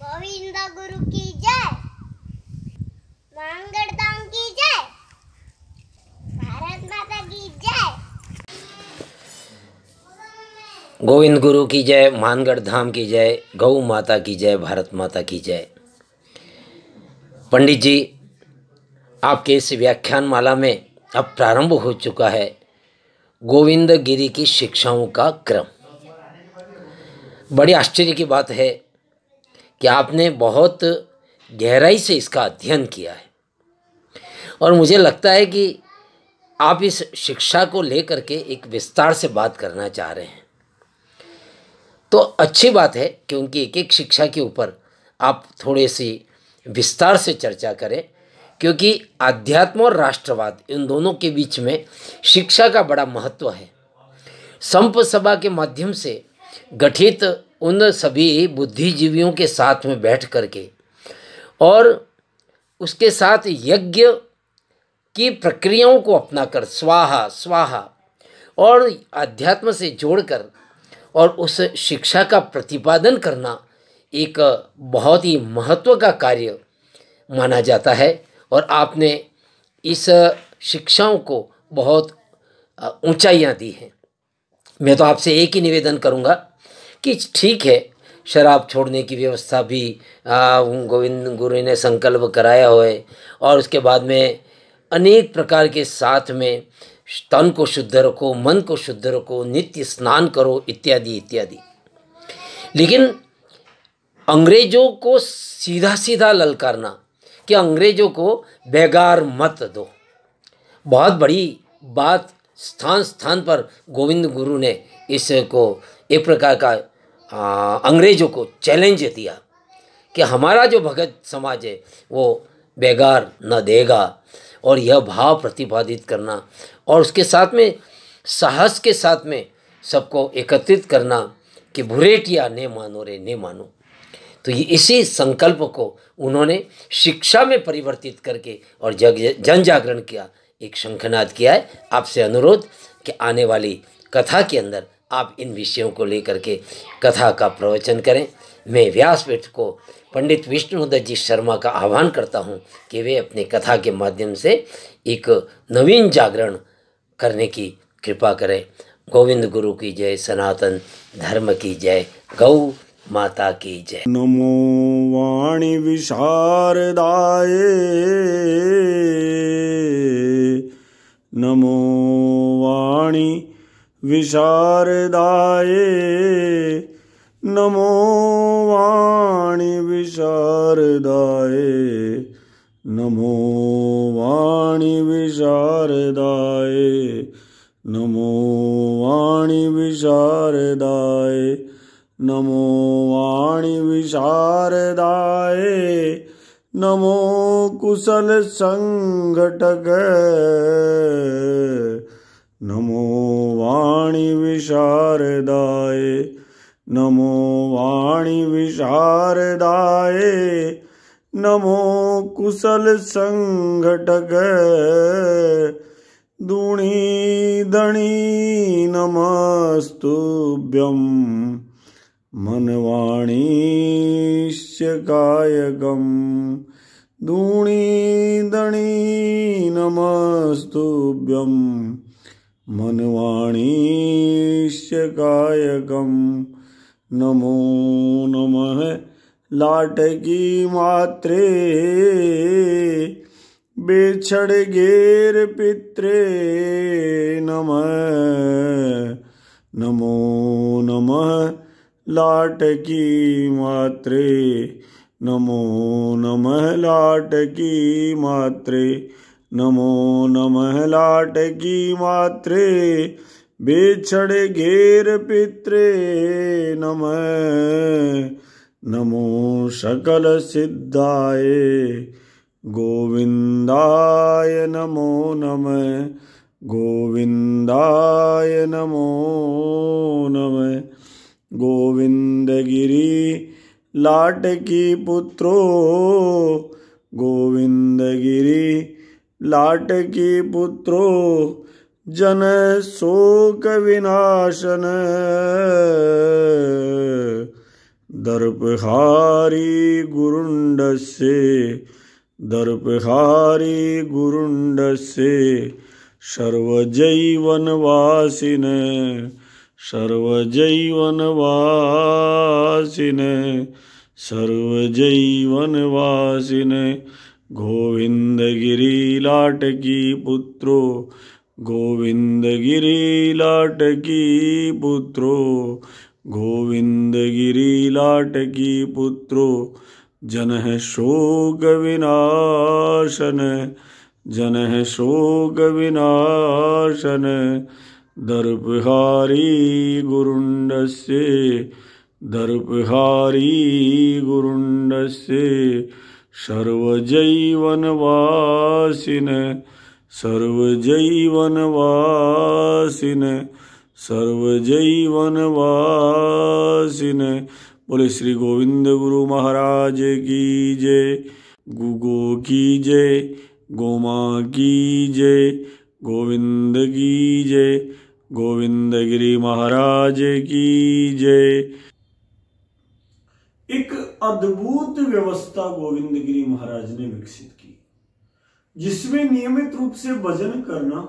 गोविंद गुरु की जय, मानगढ़ धाम की जय, भारत माता की जय। गोविंद गुरु की जय, मानगढ़ धाम की जय, गौ माता की जय, भारत माता की जय। पंडित जी, आपके इस व्याख्यान माला में अब प्रारंभ हो चुका है गोविंद गिरी की शिक्षाओं का क्रम। बड़ी आश्चर्य की बात है कि आपने बहुत गहराई से इसका अध्ययन किया है और मुझे लगता है कि आप इस शिक्षा को लेकर के एक विस्तार से बात करना चाह रहे हैं। तो अच्छी बात है, क्योंकि एक एक शिक्षा के ऊपर आप थोड़ी सी विस्तार से चर्चा करें, क्योंकि अध्यात्म और राष्ट्रवाद इन दोनों के बीच में शिक्षा का बड़ा महत्व है। संप सभा के माध्यम से गठित उन सभी बुद्धिजीवियों के साथ में बैठ करके और उसके साथ यज्ञ की प्रक्रियाओं को अपनाकर स्वाहा स्वाहा और अध्यात्म से जोड़कर और उस शिक्षा का प्रतिपादन करना एक बहुत ही महत्व का कार्य माना जाता है। और आपने इस शिक्षाओं को बहुत ऊंचाइयां दी हैं। मैं तो आपसे एक ही निवेदन करूंगा कि ठीक है, शराब छोड़ने की व्यवस्था भी गोविंद गुरु ने संकल्प कराया हुआ है और उसके बाद में अनेक प्रकार के साथ में तन को शुद्ध रखो, मन को शुद्ध रखो, नित्य स्नान करो इत्यादि इत्यादि। लेकिन अंग्रेजों को सीधा सीधा ललकारना कि अंग्रेजों को बेगार मत दो, बहुत बड़ी बात स्थान स्थान पर गोविंद गुरु ने इसको एक प्रकार का अंग्रेजों को चैलेंज दिया कि हमारा जो भगत समाज है वो बेगार न देगा। और यह भाव प्रतिपादित करना और उसके साथ में साहस के साथ में सबको एकत्रित करना कि भुरेटिया ने मानो रे ने मानो। तो ये इसी संकल्प को उन्होंने शिक्षा में परिवर्तित करके और जन जागरण किया, एक शंखनाद किया है। आपसे अनुरोध कि आने वाली कथा के अंदर आप इन विषयों को लेकर के कथा का प्रवचन करें। मैं व्यासपीठ को पंडित विष्णुदत्त जी शर्मा का आह्वान करता हूं कि वे अपने कथा के माध्यम से एक नवीन जागरण करने की कृपा करें। गोविंद गुरु की जय, सनातन धर्म की जय, गौ माता की जय। नमो वाणी विशारदाय, नमो वाणी विशारदाय, नमो वाणी विशारदाय, नमो वाणी विशारदाय, नमो वाणी विशारदाय, नमो वाणी विशारदाय, नमो कुशल संघटक, नमो वाणी विशारदाय, नमो वाणी विशारदाय, नमो कुशल संघटक, दूणी दणी नमस्तुभ्यं, मनवाणीश्च कायकं, दूणी दणी नमस्तुभ्यं, मनवाणीश्च कायकं। नमो नमः लाटकी मात्रे, बेछड़ गेर पित्रे नमः, नमो नमः लाटकी मात्रे, नमो नमः लाटकी मात्रे, नमो नमः लाटकी मात्रे, बेछड़ घेर पित्रे नमः, नमो सकल सिद्धाय गोविंदाय नमो नमः, गोविंदाय नमो नमः। गोविंदगिरी लाटकी पुत्रो, गोविंदगिरी लाटकी पुत्रो, जन शोक विनाशन, दर्पहारी गुरुण्डस्य दर्पहारी गुरुण्डस्य सर्वजैवनवासिने सर्वजैवनवासिने सर्वजैवनवासिने गोविंदगिरी लाटकी पुत्रो गोविंदगिरी लाटकी पुत्रो गोविंदगिरी लाटकी पुत्रो जनः शोक विनाशन जनः शोक विनाशन दर्पहारी गुरुण्डस्य दर्पहारी गुरुण्डस्य सर्वजैवनवासिने सर्वजैवनवासिने सर्वजैवनवासिने। बोले श्री गोविंद गुरु महाराज की जय। गुगो की जय, गोमा की जय, गोविंद की जय, गोविंदगिरी महाराज की जय। एक अद्भुत व्यवस्था गोविंदगिरी महाराज ने विकसित की, जिसमें नियमित रूप से भजन करना,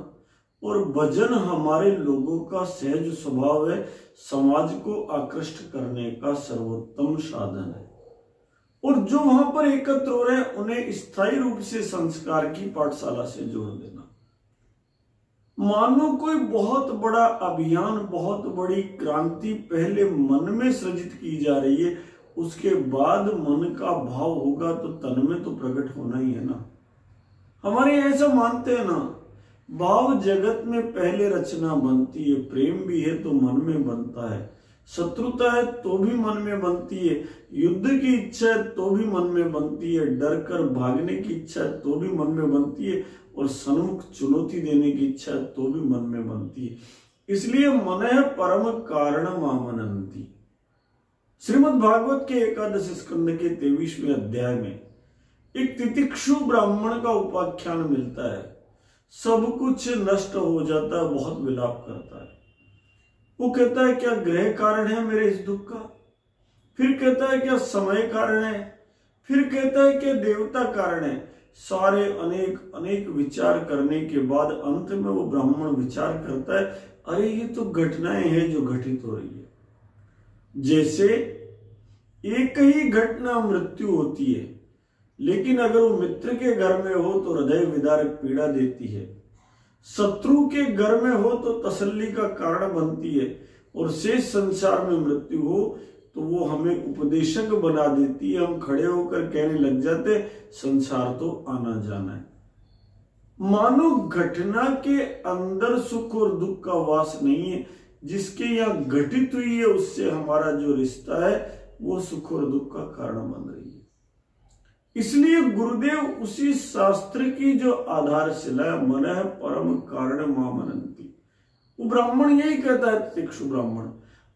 और भजन हमारे लोगों का सहज स्वभाव है, समाज को आकृष्ट करने का सर्वोत्तम साधन है। और जो वहां पर एकत्र हो रहे हैं उन्हें स्थायी रूप से संस्कार की पाठशाला से जोड़ देना। मानो कोई बहुत बड़ा अभियान, बहुत बड़ी क्रांति पहले मन में सृजित की जा रही है, उसके बाद मन का भाव होगा तो तन में तो प्रकट होना ही है ना। हमारे ऐसा मानते हैं ना, भाव जगत में पहले रचना बनती है, प्रेम भी है तो मन में बनता है, शत्रुता है तो भी मन में बनती है, युद्ध की इच्छा है तो भी मन में बनती है, डर कर भागने की इच्छा है तो भी मन में बनती है, और सन्मुख चुनौती देने की इच्छा है तो भी मन में बनती है। इसलिए मनः परम कारण मामनंती। श्रीमद् भागवत के 11 स्कंद के 23वें अध्याय में एक तितिक्षु ब्राह्मण का उपाख्यान मिलता है। सब कुछ नष्ट हो जाता है, बहुत विलाप करता है। वो कहता है क्या ग्रह कारण है मेरे इस दुख का, फिर कहता है क्या समय कारण है, फिर कहता है क्या देवता कारण है। सारे अनेक विचार करने के बाद अंत में वो ब्राह्मण विचार करता है, अरे ये तो घटनाएं हैं जो घटित हो रही है। जैसे एक ही घटना मृत्यु होती है, लेकिन अगर वो मित्र के घर में हो तो हृदय विदारक पीड़ा देती है, शत्रु के घर में हो तो तसल्ली का कारण बनती है, और शेष संसार में मृत्यु हो तो वो हमें उपदेशक बना देती है। हम खड़े होकर कहने लग जाते संसार तो आना जाना है। मानो घटना के अंदर सुख और दुख का वास नहीं है, जिसके यहाँ घटित हुई है उससे हमारा जो रिश्ता है वो सुख और दुख का कारण बन रही है। इसलिए गुरुदेव उसी शास्त्र की जो आधारशिला मनः परम कारण मामनंती, वो ब्राह्मण यही कहता है, तितिक्षु ब्राह्मण,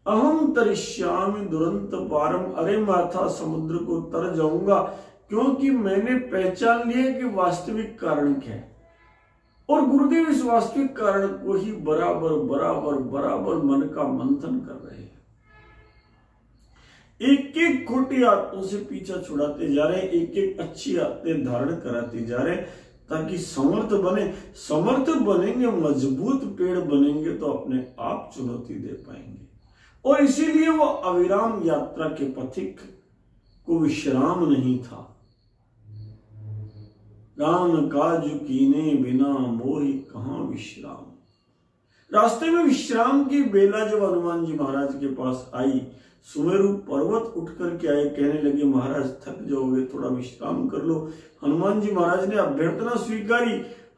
अहम तरिष्यामि दुरंत पारम, अरे माथा समुद्र को तर जाऊंगा, क्योंकि मैंने पहचान लिया कि वास्तविक कारण क्या है। और गुरुदेव इस वास्तविक कारण को ही बराबर बराबर बराबर मन का मंथन कर रहे हैं। एक एक खोटी आदतों से पीछा छुड़ाते जा रहे हैं, एक एक अच्छी आदतें धारण कराते जा रहे हैं, ताकि समर्थ बने। समर्थ बनेंगे, मजबूत पेड़ बनेंगे तो अपने आप चुनौती दे पाएंगे। और इसीलिए वो अविराम यात्रा के पथिक को विश्राम नहीं था। राम काज कीने बिना मोहि कहां विश्राम। रास्ते में विश्राम की बेला जब हनुमान जी महाराज के पास आई, सुमेरु पर्वत उठ करके आए, कहने लगे महाराज थक जाओगे, थोड़ा विश्राम कर लो। हनुमान जी महाराज ने अभ्यर्थना स्वीकारी,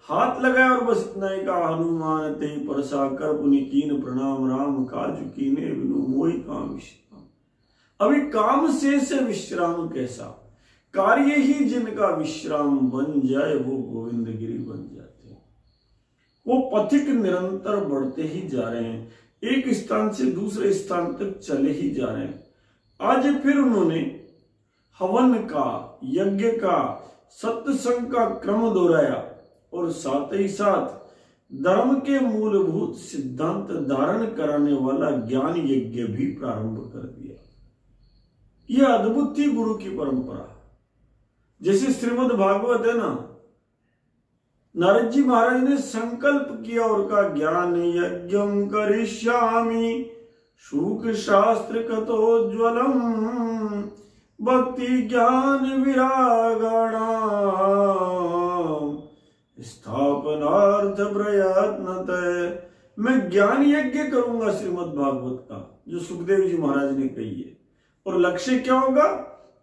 हाथ लगाया और बस इतना ही कहा, हनुमान ते परसा कर पुनि कीन प्रणाम, राम काज कीने बिनु मोहि कहां विश्राम। अभी काम से विश्राम कैसा, कार्य ही जिनका विश्राम बन जाए वो गोविंद गिरी बन जाते हैं। वो पथिक निरंतर बढ़ते ही जा रहे हैं, एक स्थान से दूसरे स्थान तक चले ही जा रहे हैं। आज फिर उन्होंने हवन का, यज्ञ का, सत्संग का क्रम दोहराया और साथ ही साथ धर्म के मूलभूत सिद्धांत धारण कराने वाला ज्ञान यज्ञ भी प्रारंभ कर दिया। यह अद्भुत थी गुरु की परंपरा। जैसे श्रीमद् भागवत है ना, नारद जी महाराज ने संकल्प किया और कहा ज्ञान यज्ञम करिष्यामि शुक शास्त्र कथोज्वलम भक्ति ज्ञान विरागाणाम स्थापनार्थ प्रयत्नतः। मैं ज्ञान यज्ञ करूंगा श्रीमद् भागवत का, जो सुखदेव जी महाराज ने कही है, और लक्ष्य क्या होगा?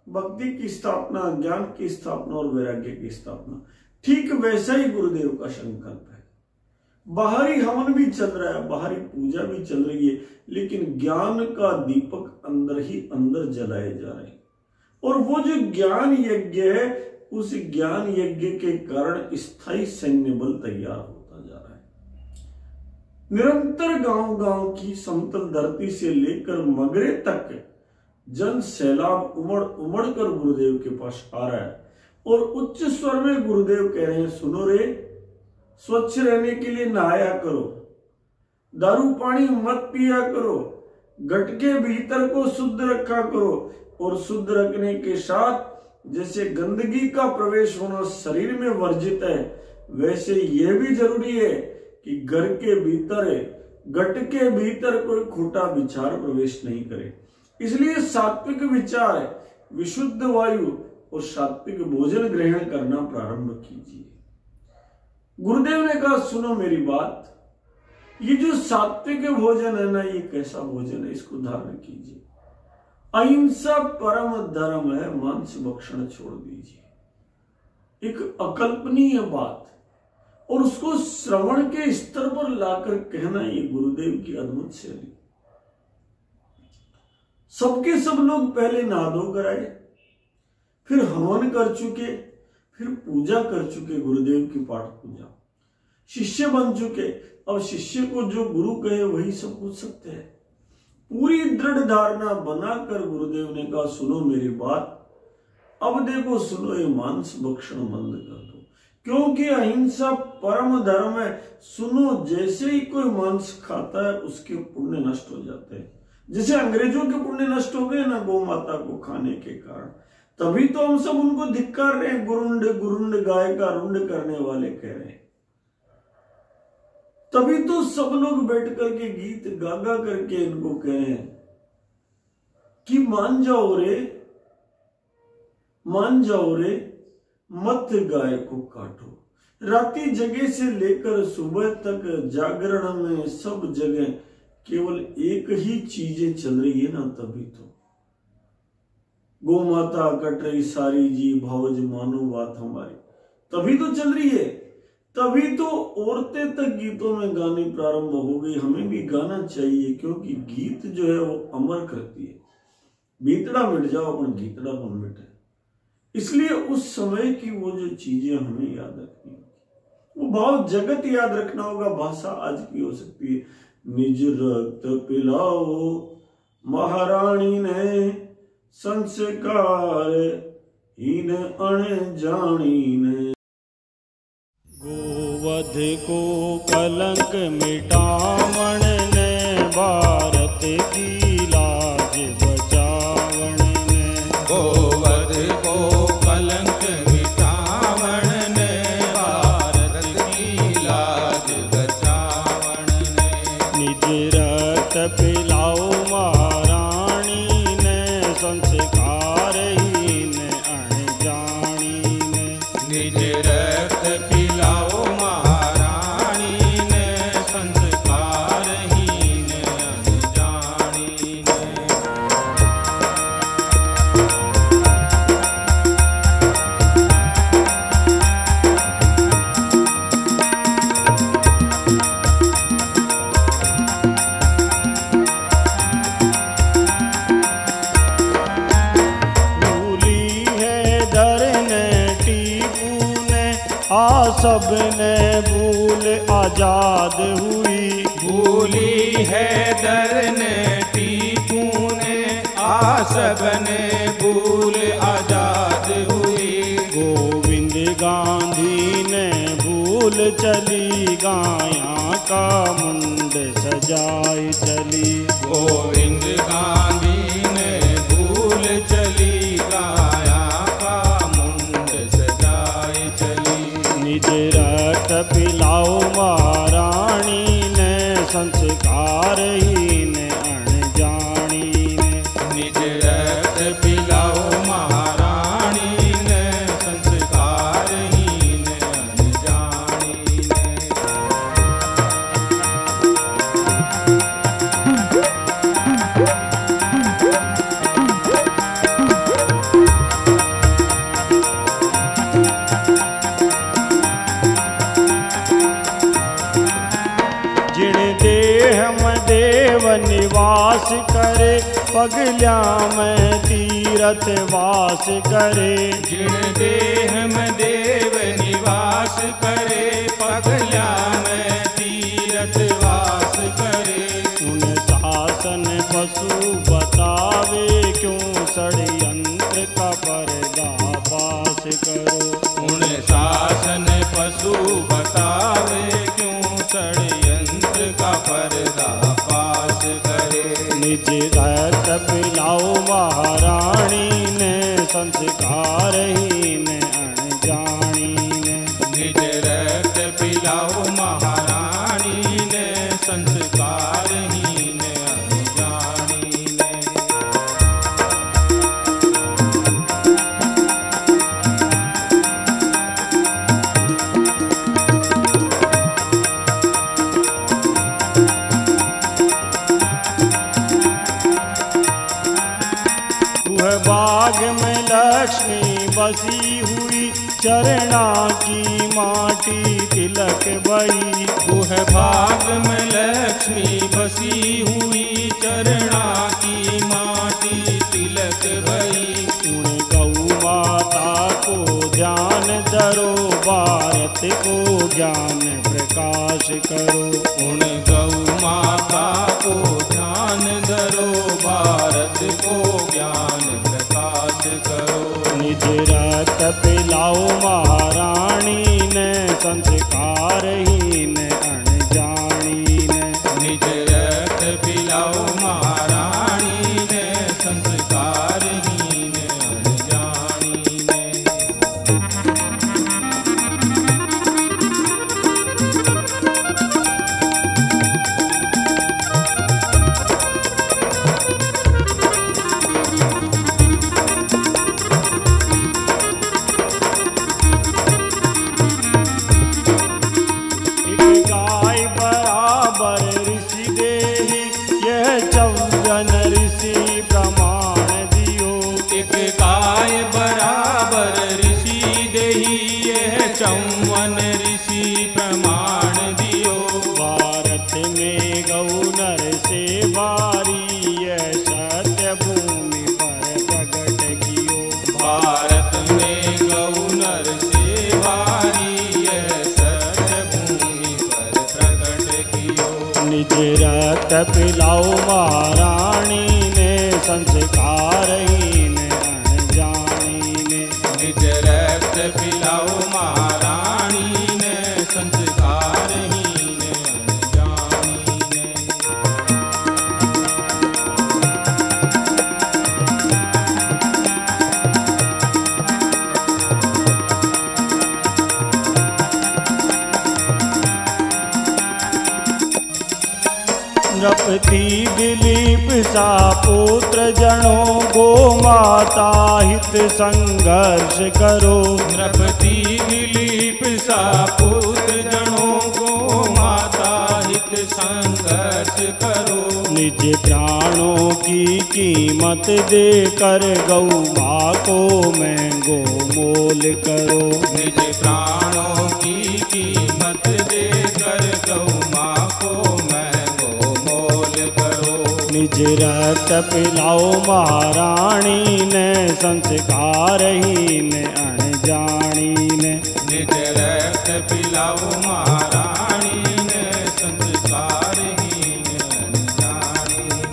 भक्ति की स्थापना, ज्ञान की स्थापना और वैराग्य की स्थापना। ठीक वैसा ही गुरुदेव का संकल्प है। बाहरी हवन भी चल रहा है, बाहरी पूजा भी चल रही है, लेकिन ज्ञान का दीपक अंदर ही अंदर जलाए जा रहे हैं। और वो जो ज्ञान यज्ञ है, उस ज्ञान यज्ञ के कारण स्थायी सैन्य बल तैयार होता जा रहा है। निरंतर गांव गांव की समतल धरती से लेकर मगरे तक जन सैलाब उमड़ उमड़ कर गुरुदेव के पास आ रहा है, और उच्च स्वर में गुरुदेव कह रहे हैं, सुनो रे, स्वच्छ रहने के लिए नहाया करो, दारू पानी मत पिया करो, घट के भीतर को शुद्ध रखा करो, और शुद्ध रखने के साथ जैसे गंदगी का प्रवेश होना शरीर में वर्जित है, वैसे यह भी जरूरी है कि घर के भीतर, घट के भीतर कोई खोटा विचार प्रवेश नहीं करे। इसलिए सात्विक विचार, विशुद्ध वायु और सात्विक भोजन ग्रहण करना प्रारंभ कीजिए। गुरुदेव ने कहा सुनो मेरी बात, ये जो सात्विक भोजन है ना, ये कैसा भोजन है, इसको धारण कीजिए। अहिंसा परम धर्म है, मांस भक्षण छोड़ दीजिए। एक अकल्पनीय बात, और उसको श्रवण के स्तर पर लाकर कहना, ये गुरुदेव की अद्भुत शैली। सबके सब लोग पहले नहा धो कर आए, फिर हवन कर चुके, फिर पूजा कर चुके, गुरुदेव की पाठ पूजा, शिष्य बन चुके। अब शिष्य को जो गुरु कहे वही सब कुछ सत्य है। पूरी दृढ़ धारणा बनाकर गुरुदेव ने कहा सुनो मेरी बात, अब देखो सुनो, ये मांस भक्षण बंद कर दो, क्योंकि अहिंसा परम धर्म है। सुनो, जैसे ही कोई मांस खाता है उसके पुण्य नष्ट हो जाते हैं। जैसे अंग्रेजों के पुण्य नष्ट हो गए ना गौ माता को खाने के कारण, तभी तो हम सब उनको धिक्कार रहे हैं, गुरुंड गुरुंड गाय का रुंड करने वाले कह रहे हैं। तभी तो सब लोग बैठ करके गीत गागा करके इनको कह रहे हैं कि मान जाओ रे, मान जाओ रे, मत गाय को काटो। राती जगह से लेकर सुबह तक जागरण में सब जगह केवल एक ही चीजें चल रही है ना, तभी तो गौ माता कट रही सारी जी, भावज मानो बात हमारी, तभी तो चल रही है। तभी तो औरतें तक गीतों में गाने प्रारंभ हो गई। हमें भी गाना चाहिए, क्योंकि गीत जो है वो अमर करती है। बीतड़ा मिट जाओ अपन गीतड़ा बन मिटे। इसलिए उस समय की वो जो चीजें हमें याद रखनी होगी, वो भाव जगत याद रखना होगा। भाषा आज की हो सकती है, निज रक्त पिलाओ महारानी ने, संस्कार हीन अणजानी ने। गोवध को कलंक मिटावण ने, भारत की लाज बचावण ने। गोवध को कलंक मिटावण ने, भारत की लाज बचावण ने। निज रक्त पिलाओ महारानी ने, संस्कार हीन अणजानी ने। निज रक्त पिलाओ महारानी ने, संस्कार हीन अनजानी ने। भूली है धरने टीपू ने, आ सबने भूल आजाद हुई। भूली है दरने टीपू ने, आ सबने भूल आजाद हुई। गोविंद गांधी ने भूल चली, गाया का मुंड सजाई चली। गोविंद गांधी ने भूल पिलाओ महारानी ने संस्कारहीन अनजानी ने। निज रक्त पिलाओ महारानी ने संस्कारहीन अनजानी ने। जिण देह में देव निवास करे, पगल्या में तीरथ वास करे। जिण देह में देव निवास करे, पगल्या में तीरथ वास करे। उन शासन पशु बतावे, क्यों षड्यंत्र का पर्दाफाश करो। उन शासन पशु बतावे, क्यों षड्यंत्र का पर्दाफाश करे। निज रक्त पिलाओ महारानी ने संस्कारहीन अनजानी ने। निज रक्त पिलाओ महारानी ने संस्कारहीन अनजानी ने। वह बाग में लक्ष्मी बसी हुई, चरणा की माटी तिलक बही। गुह भाग में लक्ष्मी बसी हुई, चरणा की माटी तिलक भई। उन गौ माता को ध्यान धरो, भारत को ज्ञान प्रकाश करो। उन गौ माता को ध्यान धरो, भारत को ज्ञान प्रकाश करो। निज रक्त पिलाओ महारानी ने संस्कारहीन अनजानी ने। निज रक्त पिलाओ महारानी ने संस्कारहीन अनजानी ने। एक गाय बराबर ऋषि देही, यह 54 ऋषि प्रमाण दियो। एक गाय बराबर ऋषि देही, यह 54 ऋषि प्रमाण दियो। भारत में गौ नर से बारी, यह सत्य भूमि पर प्रकट कियो। भारत में गौ नर से वारी, यह सत्य भूमि पर प्रकट कियो। निज रक्त पिलाओ महारानी ने संस्कारहीन अनजानी ने। निज रक्त पिलाओ महारानी ने संस्कारहीन अनजानी ने। नृपति दिलीप सा पुत्र जनों, गो माता हित संघर्ष करो। नृपति दिलीप सा पुत्र जनों को माता हित संघर्ष करो। निज प्राणों की कीमत देकर गौ माँ को महंगो मोल करो। निज प्राणों की कीमत देकर गौ माँ को महंगो मोल करो। निज रक्त पिलाओ महारानी ने संस्कारहीन अनजानी ने। निज रक्त पिलाओ महारानी ने संस्कारहीन अनजानी ने।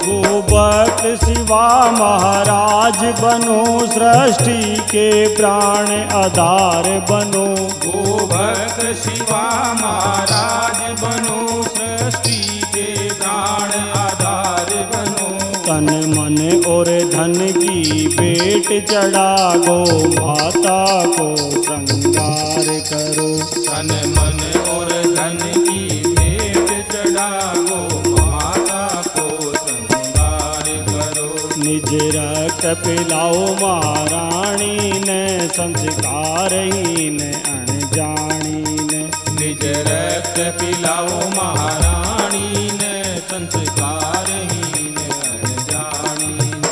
गोवत शिवा महाराज बनो, सृष्टि के प्राण आधार बनो। गो भक्त शिवा महाराज बनो, सृष्टि के प्राण आधार बनो। तन मन और धन की भेंट चढ़ा गो माता को श्रृंगार करो। तन मन और धन की भेंट चढ़ा गो माता को श्रृंगार करो। निज रक्त पिलाओ महारानी ने, संस्कारहीन अनजानी ने। निज रक्त पिलाओ महारानी ने, संस्कारहीन अनजानी ने।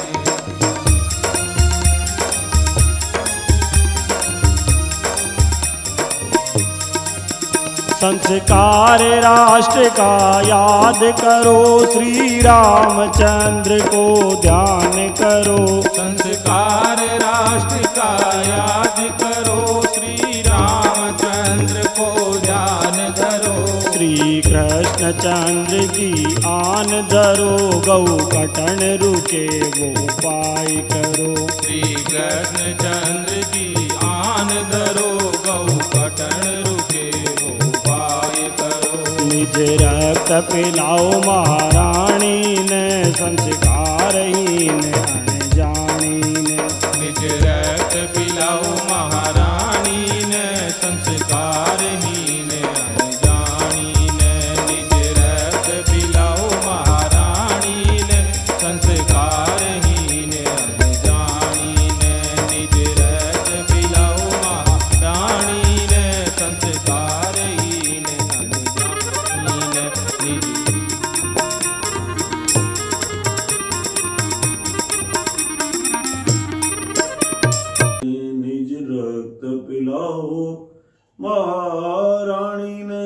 संस्कार राष्ट्र का याद करो, श्री रामचंद्र को ध्यान करो। संस्कार राष्ट्र का याद करो, श्री रामचंद्र को ध्यान करो। श्री कृष्ण चंद्र की आन धरो, गौ कटन रुके वो उपाय करो। श्री कृष्ण चंद्र की आन धरो, गौ कटन रुके वो उपाय करो। निज रक्त पिलाओ महारानी ने, संस्कारहीन अनजानी ने। निज रक्त पिलाओ महारानी ने, संस्कारहीन अनजानी ने। निज रक्त पिलाओ महारानी ने, संस्कारहीन अनजानी ने। निज रक्त पिलाओ महारानी ने, संस्कारहीन अनजानी ने। निज रक्त पिलाओ महारानी ने।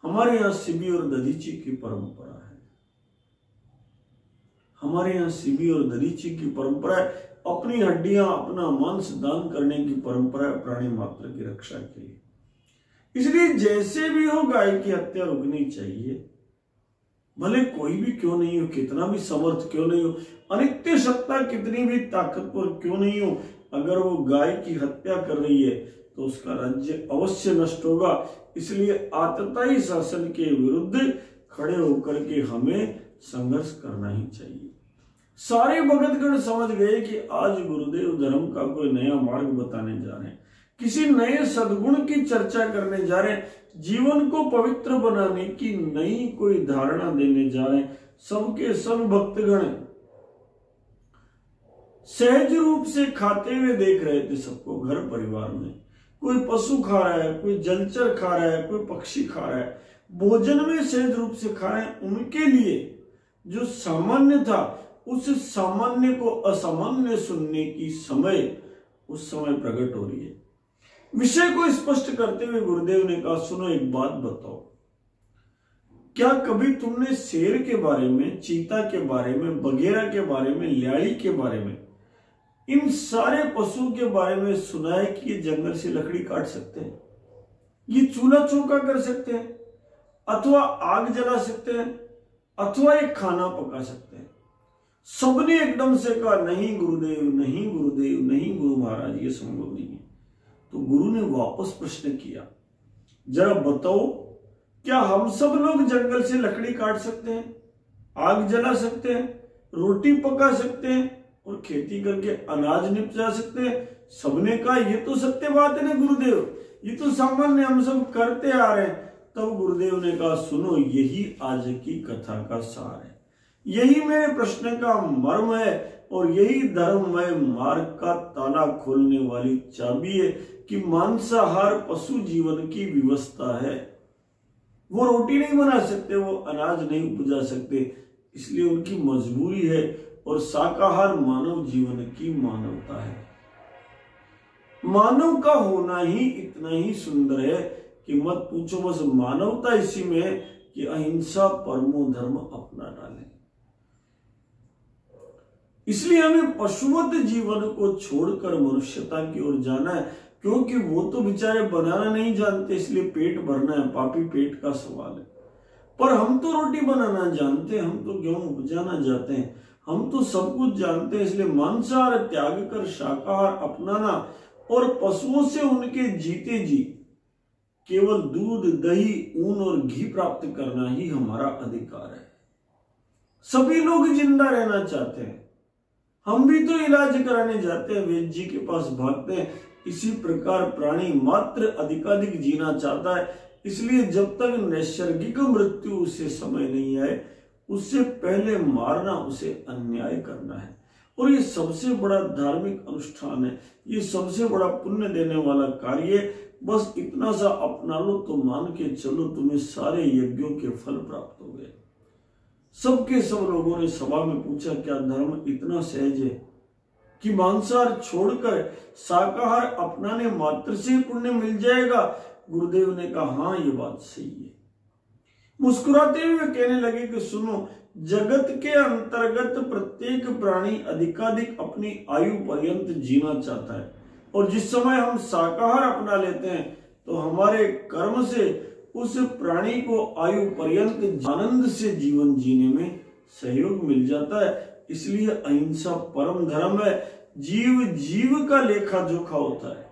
हमारे यहाँ शिवी और दधीची की परंपरा है। हमारे यहाँ शिवी और दधीची की परंपरा है। अपनी हड्डियां, अपना मांस दान करने की परंपरा है प्राणी मात्र की रक्षा के लिए। इसलिए जैसे भी हो गाय की हत्या रुकनी चाहिए, भले कोई भी क्यों नहीं हो, कितना भी समर्थ क्यों नहीं हो, अनित्य सत्ता कितनी भी ताकतवर क्यों नहीं हो, अगर वो गाय की हत्या कर रही है तो उसका राज्य अवश्य नष्ट होगा। इसलिए आतताई शासन के विरुद्ध खड़े होकर के हमें संघर्ष करना ही चाहिए। सारे भगतगण समझ गए कि आज गुरुदेव धर्म का कोई नया मार्ग बताने जा रहे हैं, किसी नए सद्गुण की चर्चा करने जा रहे हैं, जीवन को पवित्र बनाने की नई कोई धारणा देने जा रहे हैं। सबके सब भक्तगण सहज रूप से खाते हुए देख रहे थे सबको घर परिवार में। कोई पशु खा रहा है, कोई जलचर खा रहा है, कोई पक्षी खा रहा है, भोजन में सहज रूप से खा रहे हैं। उनके लिए जो सामान्य था, उस सामान्य को असामान्य सुनने की समय उस समय प्रकट हो रही है। विषय को स्पष्ट करते हुए गुरुदेव ने कहा, सुनो एक बात बताओ, क्या कभी तुमने शेर के बारे में, चीता के बारे में, बघेरा के बारे में, ल्याड़ी के बारे में, इन सारे पशु के बारे में सुना है कि ये जंगल से लकड़ी काट सकते हैं, ये चूल्हा चौका कर सकते हैं, अथवा आग जला सकते हैं, अथवा एक खाना पका सकते हैं? सबने एकदम से कहा, नहीं गुरुदेव, नहीं गुरुदेव, नहीं गुरु महाराज, ये संभव नहीं है। तो गुरु ने वापस प्रश्न किया, जरा बताओ, क्या हम सब लोग जंगल से लकड़ी काट सकते हैं, आग जला सकते हैं, रोटी पका सकते हैं और खेती करके अनाज निपजा सकते हैं? सबने कहा, ये तो सत्य बात है ना गुरुदेव, ये तो सामान्य हम सब करते आ रहे हैं। तब गुरुदेव ने कहा, सुनो, यही आज की कथा का सार है, यही मेरे प्रश्न का मर्म है और यही धर्ममय मार्ग का ताला खोलने वाली चाबी है कि मांसाहार पशु जीवन की व्यवस्था है। वो रोटी नहीं बना सकते, वो अनाज नहीं उपजा सकते, इसलिए उनकी मजबूरी है, और शाकाहार मानव जीवन की मानवता है। मानव का होना ही इतना ही सुंदर है कि मत पूछो, बस मानवता इसी में है कि अहिंसा परमो धर्म अपना डाले। इसलिए हमें पशुवत जीवन को छोड़कर मनुष्यता की ओर जाना है, क्योंकि वो तो बेचारे बनाना नहीं जानते, इसलिए पेट भरना है, पापी पेट का सवाल है। पर हम तो रोटी बनाना जानते हैं, हम तो गेहूं उपजाना जानते हैं, हम तो सब कुछ जानते हैं, इसलिए मांसाहार त्याग कर शाकाहार अपनाना और पशुओं से उनके जीते जी केवल दूध, दही, ऊन और घी प्राप्त करना ही हमारा अधिकार है। सभी लोग जिंदा रहना चाहते हैं, हम भी तो इलाज कराने जाते हैं, वैद्य जी के पास भागते हैं। इसी प्रकार प्राणी मात्र अधिकाधिक जीना चाहता है, इसलिए जब तक नैसर्गिक मृत्यु उसे समय नहीं आए, उससे पहले मारना उसे अन्याय करना है। और ये सबसे बड़ा धार्मिक अनुष्ठान है, ये सबसे बड़ा पुण्य देने वाला कार्य है। बस इतना सा अपना लो तो मान के चलो तुम्हें सारे यज्ञों के फल प्राप्त हो गए। सबके सब लोगों ने सभा में पूछा, क्या धर्म इतना सहज है कि मांसाहार छोड़कर शाकाहार अपनाने मात्र से पुण्य मिल जाएगा? गुरुदेव ने कहा, हाँ ये बात सही है। मुस्कुराते हुए कहने लगे कि सुनो, जगत के अंतर्गत प्रत्येक प्राणी अधिकाधिक अपनी आयु पर्यंत जीना चाहता है, और जिस समय हम शाकाहार अपना लेते हैं तो हमारे कर्म से उस प्राणी को आयु पर्यंत आनंद से जीवन जीने में सहयोग मिल जाता है। इसलिए अहिंसा परम धर्म है, जीव जीव का लेखा जोखा होता है।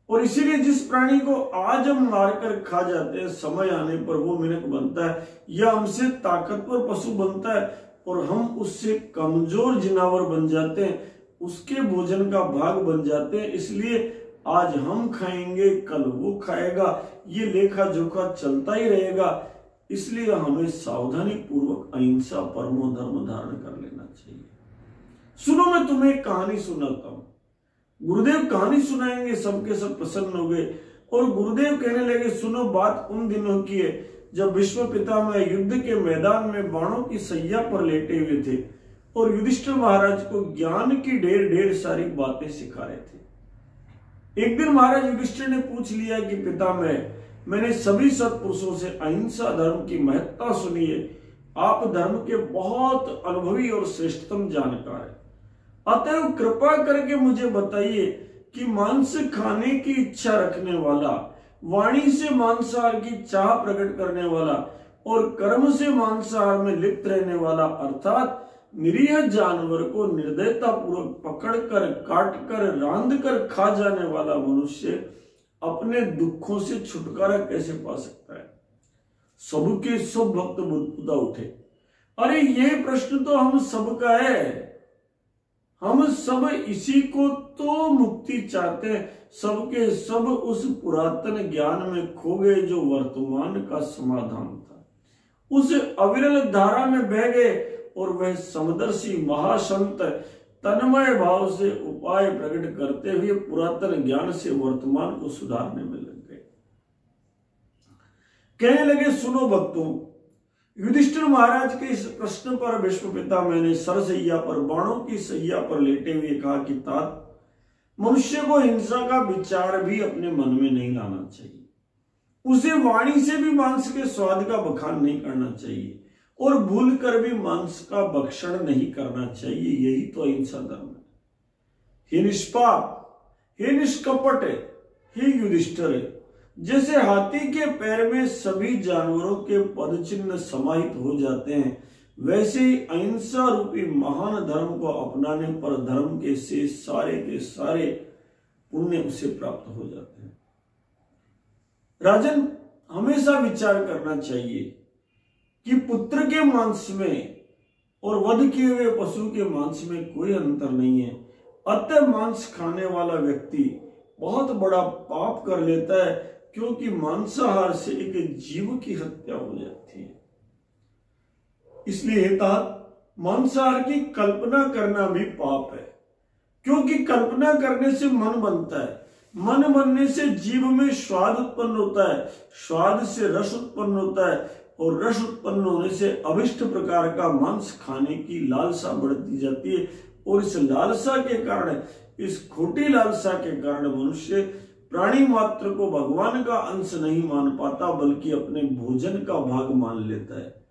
और इसीलिए जिस प्राणी को आज हम मारकर खा जाते हैं, समय आने पर वो मिनक बनता है या हमसे ताकतवर पशु बनता है और हम उससे कमजोर जिनावर बन जाते हैं, उसके भोजन का भाग बन जाते हैं। इसलिए आज हम खाएंगे, कल वो खाएगा, ये लेखा जोखा चलता ही रहेगा। इसलिए हमें सावधानी पूर्वक अहिंसा परमो धर्म धारण कर लेना चाहिए। सुनो, मैं तुम्हें एक कहानी सुनाता हूं। गुरुदेव कहानी सुनाएंगे, सबके सब प्रसन्न हो गए और गुरुदेव कहने लगे, सुनो, बात उन दिनों की है जब भीष्म पितामह युद्ध के मैदान में बाणों की सैया पर लेटे हुए थे और युधिष्ठिर महाराज को ज्ञान की ढेर सारी बातें सिखा रहे थे। एक दिन महाराज युधिष्ठिर ने पूछ लिया कि पितामह, मैंने सभी सत्पुरुषों से अहिंसा धर्म की महत्ता सुनी है, आप धर्म के बहुत अनुभवी और श्रेष्ठतम जानकार हैं, अतएव कृपा करके मुझे बताइए कि मांस खाने की इच्छा रखने वाला, वाणी से मांसाहार की चाह प्रकट करने वाला और कर्म से मांसाहार में लिप्त रहने वाला, अर्थात निरीह जानवर को निर्दयता पूर्वक पकड़कर, काटकर, रांधकर खा जाने वाला मनुष्य अपने दुखों से छुटकारा कैसे पा सकता है? सबके सब भक्त बुद्धता उठे, अरे ये प्रश्न तो हम सबका है, हम सब इसी को तो मुक्ति चाहते हैं। सबके सब उस पुरातन ज्ञान में खो गए जो वर्तमान का समाधान था, उस अविरल धारा में बह गए और वह समदर्शी महासंत तन्मय भाव से उपाय प्रकट करते हुए पुरातन ज्ञान से वर्तमान को सुधारने में लग गए। कहने लगे, सुनो भक्तों, युधिष्ठिर महाराज के इस प्रश्न पर भीष्म पितामह ने सरसैया पर, बाणों की सैया पर लेटे हुए कहा कि तात, मनुष्य को हिंसा का विचार भी अपने मन में नहीं लाना चाहिए, उसे वाणी से भी मांस के स्वाद का बखान नहीं करना चाहिए और भूल कर भी मांस का भक्षण नहीं करना चाहिए। यही तो अहिंसा धर्म है। हे निष्पाप, हे निष्कपट, हे युधिष्ठिर, जैसे हाथी के पैर में सभी जानवरों के पद चिन्ह समाहित हो जाते हैं, वैसे ही अहिंसा रूपी महान धर्म को अपनाने पर धर्म के सारे के सारे पुण्य उसे प्राप्त हो जाते हैं। राजन, हमेशा विचार करना चाहिए कि पुत्र के मांस में और वध किए हुए पशु के मांस में कोई अंतर नहीं है। अतः मांस खाने वाला व्यक्ति बहुत बड़ा पाप कर लेता है, क्योंकि मांसाहार से एक जीव की हत्या हो जाती है। इसलिए मांसाहार की कल्पना करना भी पाप है, क्योंकि कल्पना करने से मन बनता है, मन बनने से जीव में स्वाद उत्पन्न होता है, स्वाद से रस उत्पन्न होता है और रस उत्पन्न होने से अभिष्ट प्रकार का मांस खाने की लालसा बढ़ती जाती है। और इस लालसा के कारण, इस खोटी लालसा के कारण मनुष्य प्राणी मात्र को भगवान का अंश नहीं मान पाता, बल्कि अपने भोजन का भाग मान लेता है।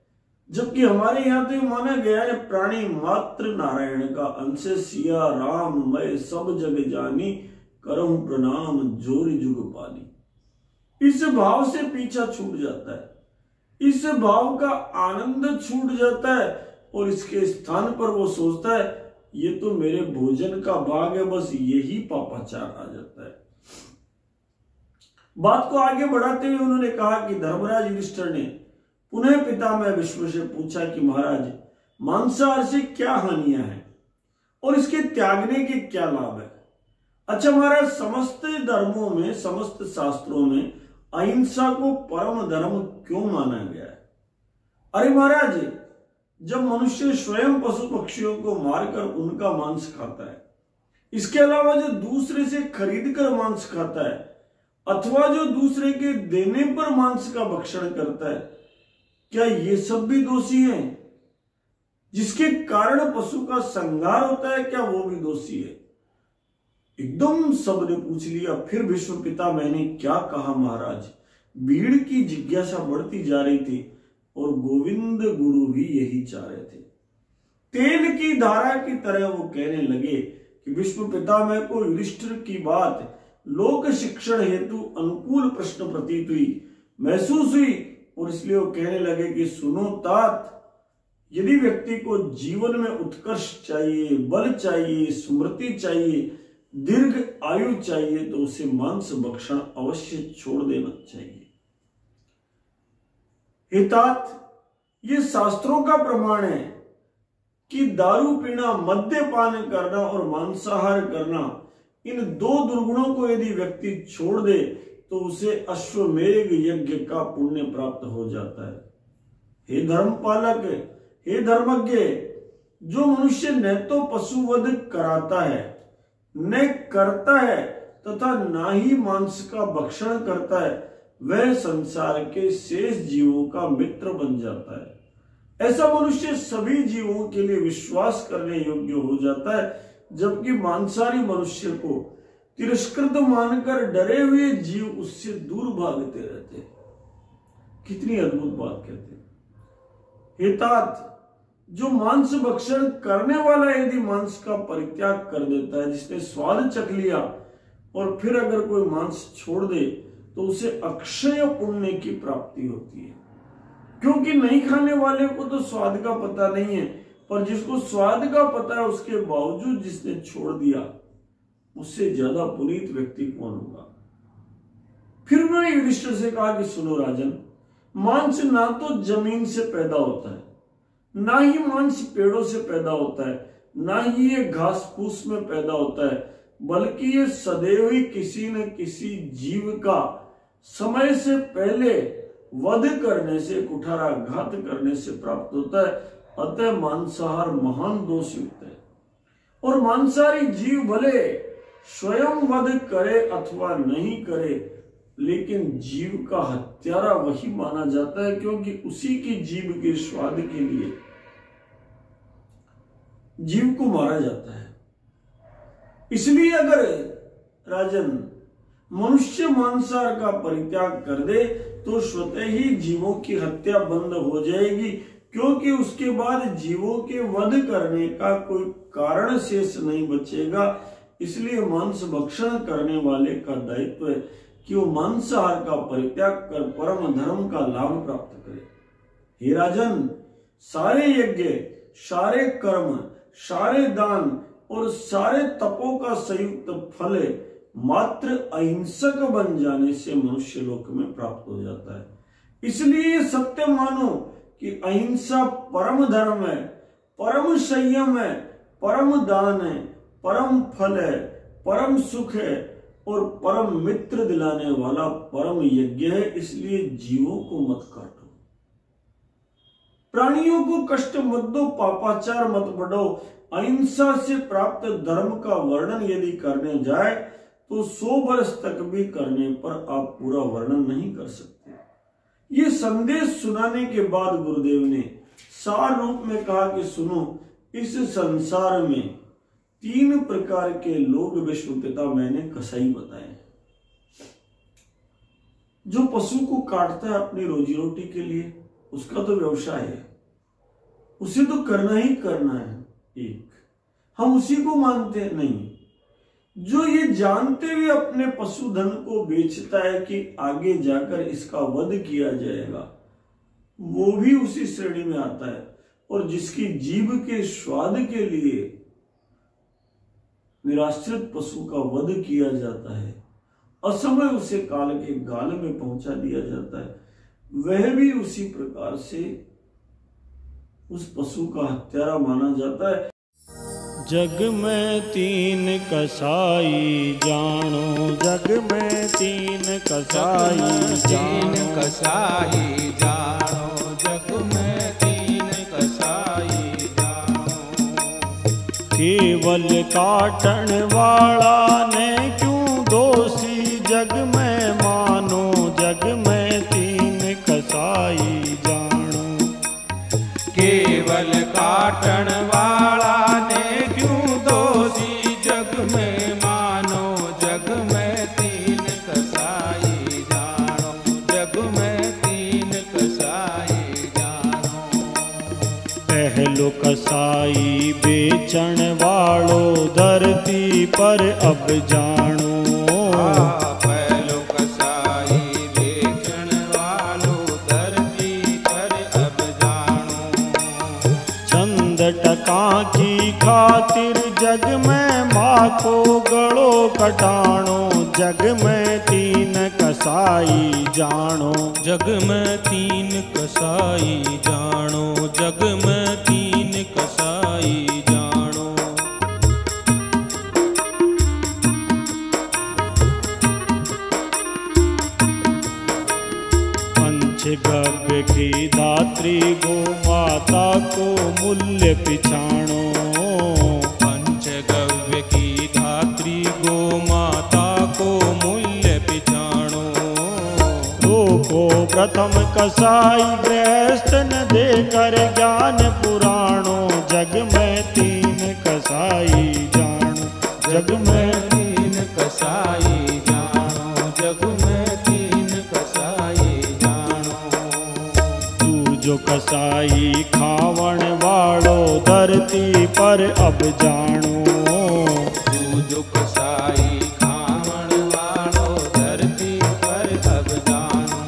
जबकि हमारे यहाँ तो माना गया है, प्राणी मात्र नारायण का अंश, सिया राम मैं सब जग जानी, करहूं प्रणाम जोरी जुग पानी। इस भाव से पीछा छूट जाता है, इस भाव का आनंद छूट जाता है और इसके स्थान पर वो सोचता है ये तो मेरे भोजन का भाग है, बस यही पापाचार आ जाता है। बात को आगे बढ़ाते हुए उन्होंने कहा कि धर्मराज युधिष्ठिर ने पुनः पितामह भीष्म से पूछा कि महाराज, मांसाहार से क्या हानियां हैं और इसके त्यागने के क्या लाभ है? अच्छा महाराज, समस्त धर्मों में, समस्त शास्त्रों में अहिंसा को परम धर्म क्यों माना गया है? अरे महाराज, जब मनुष्य स्वयं पशु पक्षियों को मारकर उनका मांस खाता है, इसके अलावा जो दूसरे से खरीद कर मांस खाता है अथवा जो दूसरे के देने पर मांस का भक्षण करता है, क्या ये सब भी दोषी हैं? जिसके कारण पशु का संहार होता है, क्या वो भी दोषी है? एकदम सबने पूछ लिया। फिर भीष्म पितामह ने क्या कहा महाराज? भीड़ की जिज्ञासा बढ़ती जा रही थी और गोविंद गुरु भी यही चाह रहे थे। तेल की धारा की तरह वो कहने लगे कि भीष्म पितामह को युधिष्ठिर की बात लोक शिक्षण हेतु अनुकूल प्रश्न प्रतीत हुई, महसूस हुई, और इसलिए वो कहने लगे कि सुनो तात, यदि व्यक्ति को जीवन में उत्कर्ष चाहिए, बल चाहिए, स्मृति चाहिए, दीर्घ आयु चाहिए, तो उसे मांस भक्षण अवश्य छोड़ देना चाहिए। हितात, ये शास्त्रों का प्रमाण है कि दारू पीना, मद्यपान करना और मांसाहार करना, इन दो दुर्गुणों को यदि व्यक्ति छोड़ दे तो उसे अश्वमेध यज्ञ का पुण्य प्राप्त हो जाता है। हे धर्मपालक, हे धर्मज्ञ, जो मनुष्य न तो पशुवध कराता है, न करता है तथा ना ही मांस का भक्षण करता है, वह संसार के शेष जीवों का मित्र बन जाता है। ऐसा मनुष्य सभी जीवों के लिए विश्वास करने योग्य हो जाता है, जबकि मांसाहारी मनुष्य को तिरस्कृत मानकर डरे हुए जीव उससे दूर भागते रहते हैं। कितनी अद्भुत बात कहते हैं। हे तात, जो मांस भक्षण करने वाला यदि मांस का परित्याग कर देता है, जिसने स्वाद चख लिया और फिर अगर कोई मांस छोड़ दे तो उसे अक्षय पुण्य की प्राप्ति होती है। क्योंकि नहीं खाने वाले को तो स्वाद का पता नहीं है, पर जिसको स्वाद का पता है उसके बावजूद जिसने छोड़ दिया, उससे ज्यादा पुनीत व्यक्ति कौन होगा? फिर उन्होंने युधिष्ठिर से कहा कि सुनो राजन, मांस ना तो जमीन से पैदा होता है, ना ही मांस पेड़ों से पैदा होता है, ना ही ये घास फूस में पैदा होता है, बल्कि ये सदैव ही किसी न किसी जीव का समय से पहले वध करने से, कुठाराघात करने से प्राप्त होता है। अतः मांसाहार महान दोष युक्त है, और मांसाहारी जीव भले स्वयं वध करे अथवा नहीं करे, लेकिन जीव का हत्यारा वही माना जाता है, क्योंकि उसी की जीव के स्वाद के लिए जीव को मारा जाता है। इसलिए अगर राजन मनुष्य मांसाहार का परित्याग कर दे तो स्वतः ही जीवों की हत्या बंद हो जाएगी, क्योंकि उसके बाद जीवों के वध करने का कोई कारण शेष नहीं बचेगा। इसलिए मांस भक्षण करने वाले का दायित्व है कि वो मांसाहार का परित्याग कर परम धर्म का लाभ प्राप्त करे। हे राजन, सारे यज्ञ, सारे कर्म, सारे दान और सारे तपों का संयुक्त फल मात्र अहिंसक बन जाने से मनुष्य लोक में प्राप्त हो जाता है। इसलिए सत्य मानो कि अहिंसा परम धर्म है, परम संयम है, परम दान है, परम फल है, परम सुख है और परम मित्र दिलाने वाला परम यज्ञ है। इसलिए जीवों को मत काटो, प्राणियों को कष्ट मत दो, पापाचार मत बढ़ो। अहिंसा से प्राप्त धर्म का वर्णन यदि करने जाए तो 100 वर्ष तक भी करने पर आप पूरा वर्णन नहीं कर सकते। ये संदेश सुनाने के बाद गुरुदेव ने सार रूप में कहा कि सुनो, इस संसार में 3 प्रकार के लोग विश्व पिता मैंने कसाई बताए। जो पशु को काटता है अपनी रोजी रोटी के लिए, उसका तो व्यवसाय है, उसे तो करना ही करना है। एक हम उसी को मानते हैं नहीं, जो ये जानते हुए अपने पशुधन को बेचता है कि आगे जाकर इसका वध किया जाएगा, वो भी उसी श्रेणी में आता है। और जिसकी जीभ के स्वाद के लिए निराश्रित पशु का वध किया जाता है, असमय उसे काल के गाल में पहुंचा दिया जाता है, वह भी उसी प्रकार से उस पशु का हत्यारा माना जाता है। जग में तीन कसाई जानो, जग में तीन कसाई जानो, कसाई जानो, जग में तीन कसाई जानो। केवल काटन वाला ने क्यों दोषी जग में मानो, जग में तीन कसाई जानो। केवल काटन वाला ने क्यों दोषी जग में मानो, जग में तीन कसाई जानो, जग में तीन कसाई जानो। पहलो कसाई बेचण वालो धरती पर अब जानो। पहलो कसाई बेचण वालो धरती पर अब जानो। चंद टका की खातिर जग में माँ को गड़ो कटाणो, जग में तीन कसाई जानो, जग में तीन कसाई जानो, जग में तीन कसाई जानो। पंचगव्य की धात्री गो माता को मूल्य पिछाणो। पंचगव्य की धात्री गो माता को मूल्य पिछाणो। रोको प्रथम कसाई गृहस्थ न देकर ज्ञान पुराणो, जग में तीन कसाई जानो, जग में तीन कसाई जानो, जग में तीन कसाई जानो। तू जो कसाई खावण वालो धरती पर अब जानो। तू जो कसाई खावण वालो धरती पर अब जानो।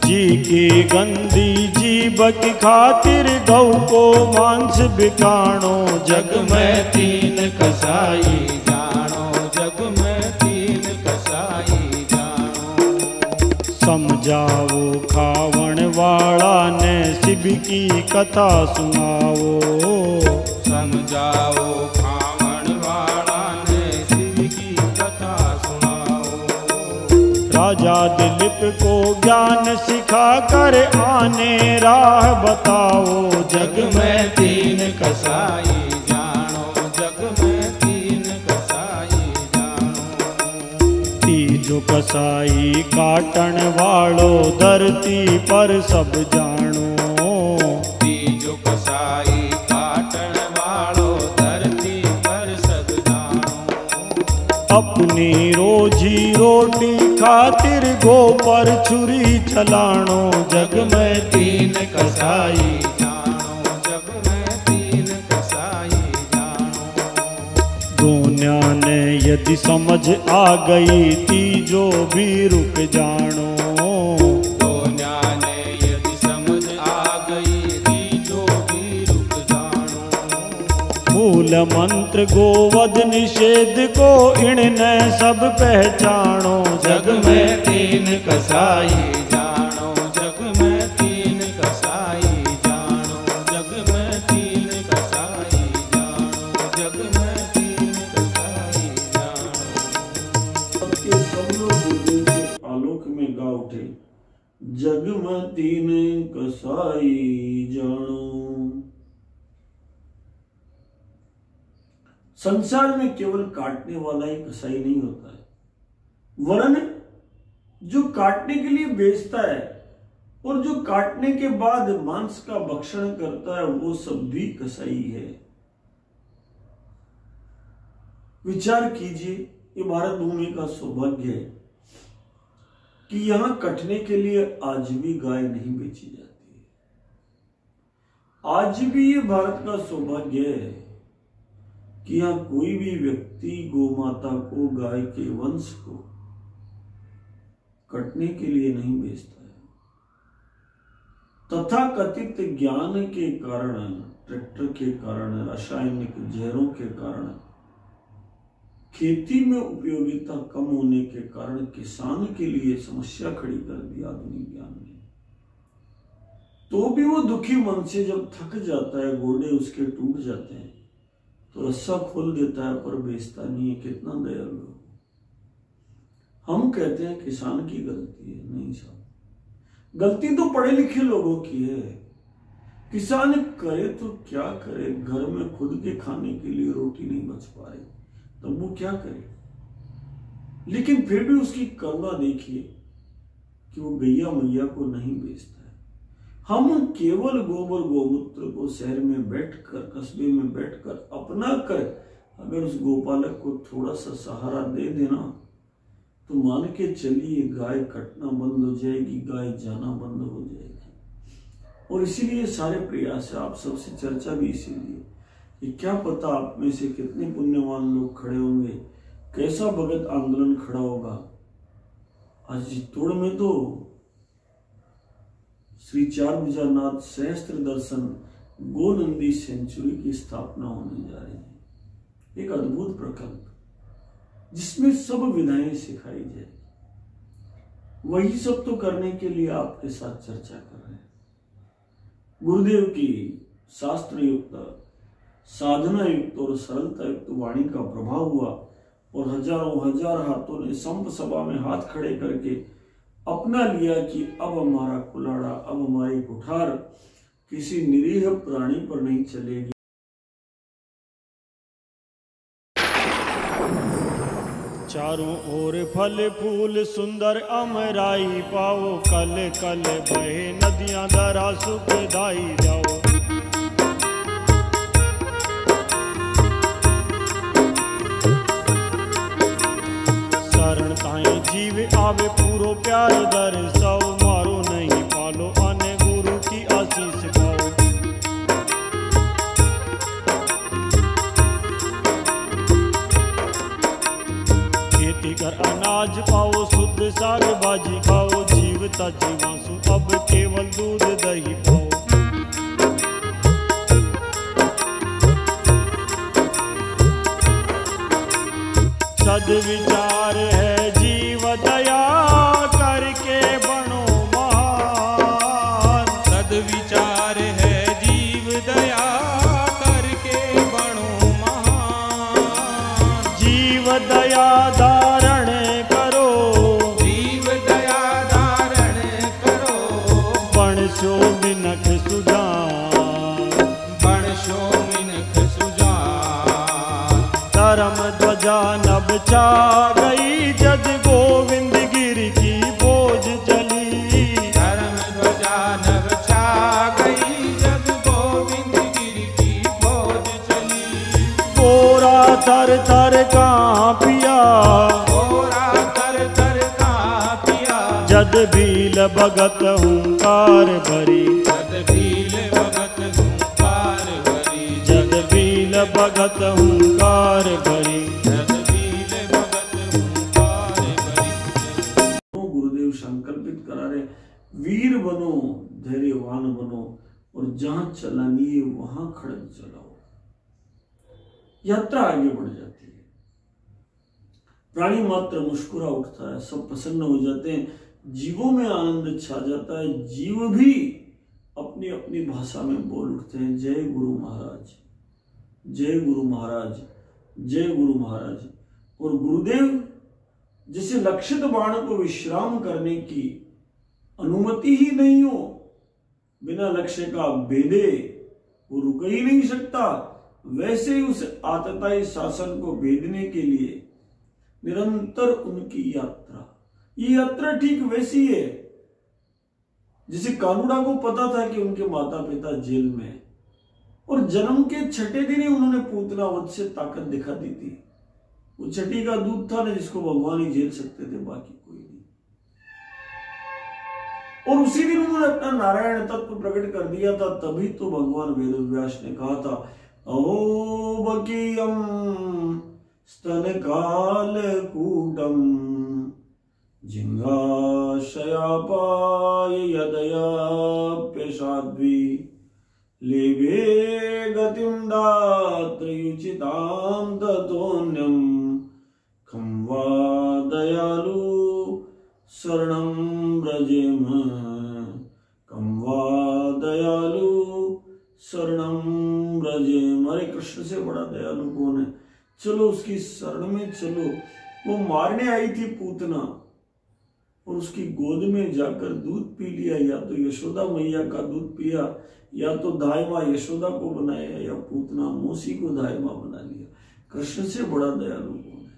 जी की गंदी जीभ की खातिर गौ को मांस बिकाणो, जग में तीन कसाई जानो, जग में तीन कसाई जानो। समझाओ खावण वाला ने शिव की कथा सुनाओ। समझाओ खावण वाला ने शिव की कथा सुनाओ। राजा दिलीप को ज्ञान सिखा कर आने राह बताओ, जग में तीन कसाई जानो, जग में तीन कसाई जानो। तीजो कसाई काटन वालो धरती पर सब जानो। तीजो कसाई काटन वालो धरती पर सब जानो। अपनी रोजी रोटी खातिर गो पर छुरी चलाणो, जग में तीन कसाई जानो, जग में तीन कसाई जानो। दुनिया ने यदि समझ आ गई तीजो भी रुक जानो। दुनिया ने यदि समझ आ गई तीजो भी रुक जानो। मूल मंत्र गोवध निषेध को इनने सब पहचानो, जग में तीन कसाई जानो, जग में तीन कसाई जानो, जग में तीन कसाई जानो, जग में तीन कसाई जानो। सबके सब लोग गुरुदेव के आलोक में गा उठे, जग में तीन कसाई जानो। संसार में केवल काटने वाला ही कसाई नहीं होता है, वरन जो काटने के लिए बेचता है और जो काटने के बाद मांस का भक्षण करता है वो सब भी कसाई है। विचार कीजिए, ये भारत भूमि का सौभाग्य है कि यहां कटने के लिए आज भी गाय नहीं बेची जाती है। आज भी ये भारत का सौभाग्य है कि यहां कोई भी व्यक्ति गोमाता को, गाय के वंश को कटने के लिए नहीं बेचता है। तथाकथित ज्ञान के कारण, ट्रैक्टर के कारण, रासायनिक जहरों के कारण, खेती में उपयोगिता कम होने के कारण किसान के लिए समस्या खड़ी कर दी आधुनिक ज्ञान ने। तो भी वो दुखी मन से जब थक जाता है, गोडे उसके टूट जाते हैं, तो रस्सा खोल देता है पर बेचता नहीं है। कितना दयालु। हम कहते हैं किसान की गलती है। नहीं साहब, गलती तो पढ़े लिखे लोगों की है। किसान करे तो क्या करे, घर में खुद के खाने के लिए रोटी नहीं बच पा रही, तब वो क्या करे। लेकिन फिर भी उसकी करुणा देखिए कि वो गैया मैया को नहीं बेचता है। हम केवल गोबर गोमूत्र को शहर में बैठकर, कस्बे में बैठकर अपना कर अगर उस गोपालक को थोड़ा सा सहारा दे देना, तो मान के चलिए गाय कटना बंद हो जाएगी, गाय जाना बंद हो जाएगी। और इसीलिए सारे प्रयास है, आप सबसे चर्चा भी इसीलिए कि क्या पता आप में से कितने पुण्यवान लोग खड़े होंगे, कैसा भगत आंदोलन खड़ा होगा। आज जितोड़ में तो श्री चारभुजानाथ सहस्त्र दर्शन गोनंदी सेंचुरी की स्थापना होने जा रही है। एक अद्भुत प्रकल्प जिसमें सब विधाएं सिखाई जाएगी। वही सब तो करने के लिए आपके साथ चर्चा कर रहे हैं। गुरुदेव की शास्त्र युक्त, साधना युक्त और सरलता युक्त वाणी का प्रभाव हुआ और हजारों हजार हाथों ने संप सभा में हाथ खड़े करके अपना लिया कि अब हमारा कुलाड़ा, अब हमारी कुठार किसी निरीह प्राणी पर नहीं चलेगी। चारों ओर फल फूल सुंदर अमराई पाओ, कल कल बहे नदियां दरा सुखदाई जाओ। शरण ताई जीव आवे पूरो प्यार दर्शाओ, मारो नहीं पालो आने गुरु की आशीष पाओ। खेती कर अनाज पाओ, शुद्ध साग भाजी खाओ, जीवता जीवांसु अब केवल दूध दही पाओ। सद्विचार है जीव दया करके बनो महान। सद्विचार है जीव दया करके बनो महान। जीव दया धारण करो, जीव दया धारण करो। बणसो मिनख सुजान, बणसो मिनख सुजान। धर्म ध्वजा नभ छा गई, जद गोविंद गिरि की बोझ चली। धर्म ध्वजा नभ छा गई, जब गोविंद गिरि की बोझ चली। गोरा थर थर कांपिया, गोरा तर तर कांपिया। जद भील भगत हुंकार भरी, जद भील भगत हुंकार भरी। जद भील भगत हुंकार भरी। जद भील भगत हुंकार भरी। गुरुदेव संकल्पित करा रहे, वीर बनो, धैर्यवान बनो और जहां चलानी है वहां खड़क चलाओ। यात्रा आगे बढ़ जाती है, प्राणी मात्र मुस्कुरा उठता है, सब प्रसन्न हो जाते हैं, जीवों में आनंद छा जाता है। जीव भी अपनी अपनी भाषा में बोल उठते हैं, जय गुरु महाराज, जय गुरु महाराज, जय गुरु महाराज। और गुरुदेव जिसे लक्षित बाण को विश्राम करने की अनुमति ही नहीं हो, बिना लक्ष्य का भेदे वो रुक ही नहीं सकता, वैसे ही उस आतताई शासन को भेदने के लिए निरंतर उनकी यात्रा। ये यात्रा ठीक वैसी है जिसे कानूड़ा को पता था कि उनके माता पिता जेल में है और जन्म के छठे दिन ही उन्होंने पूतना वध से ताकत दिखा दी थी। वो छठी का दूध था ना जिसको भगवान ही झेल सकते थे, बाकी कोई नहीं। और उसी दिन उन्होंने अपना नारायण तत्व प्रकट कर दिया था। तभी तो भगवान वेदव्यास ने कहा था, अहो बकीयम स्तन काल कूटम जिंगारमणि शयापाय यदयाप्यसाध्वी लेभे गतिं दात्रयुचितां ततोऽन्यं खं वा दयालु शरणं व्रजेम कं वा दयालु शरणं व्रजेम। हरे कृष्ण से बड़ा दयालु कौन है? चलो उसकी शरण में चलो। वो मारने आई थी पूतना और उसकी गोद में जाकर दूध पी लिया, या तो यशोदा मैया का दूध पिया, या तो दाई माँ यशोदा को बनाया, या पूतना मौसी को दाई माँ बना लिया। कृष्ण से बड़ा दयालु कौन है?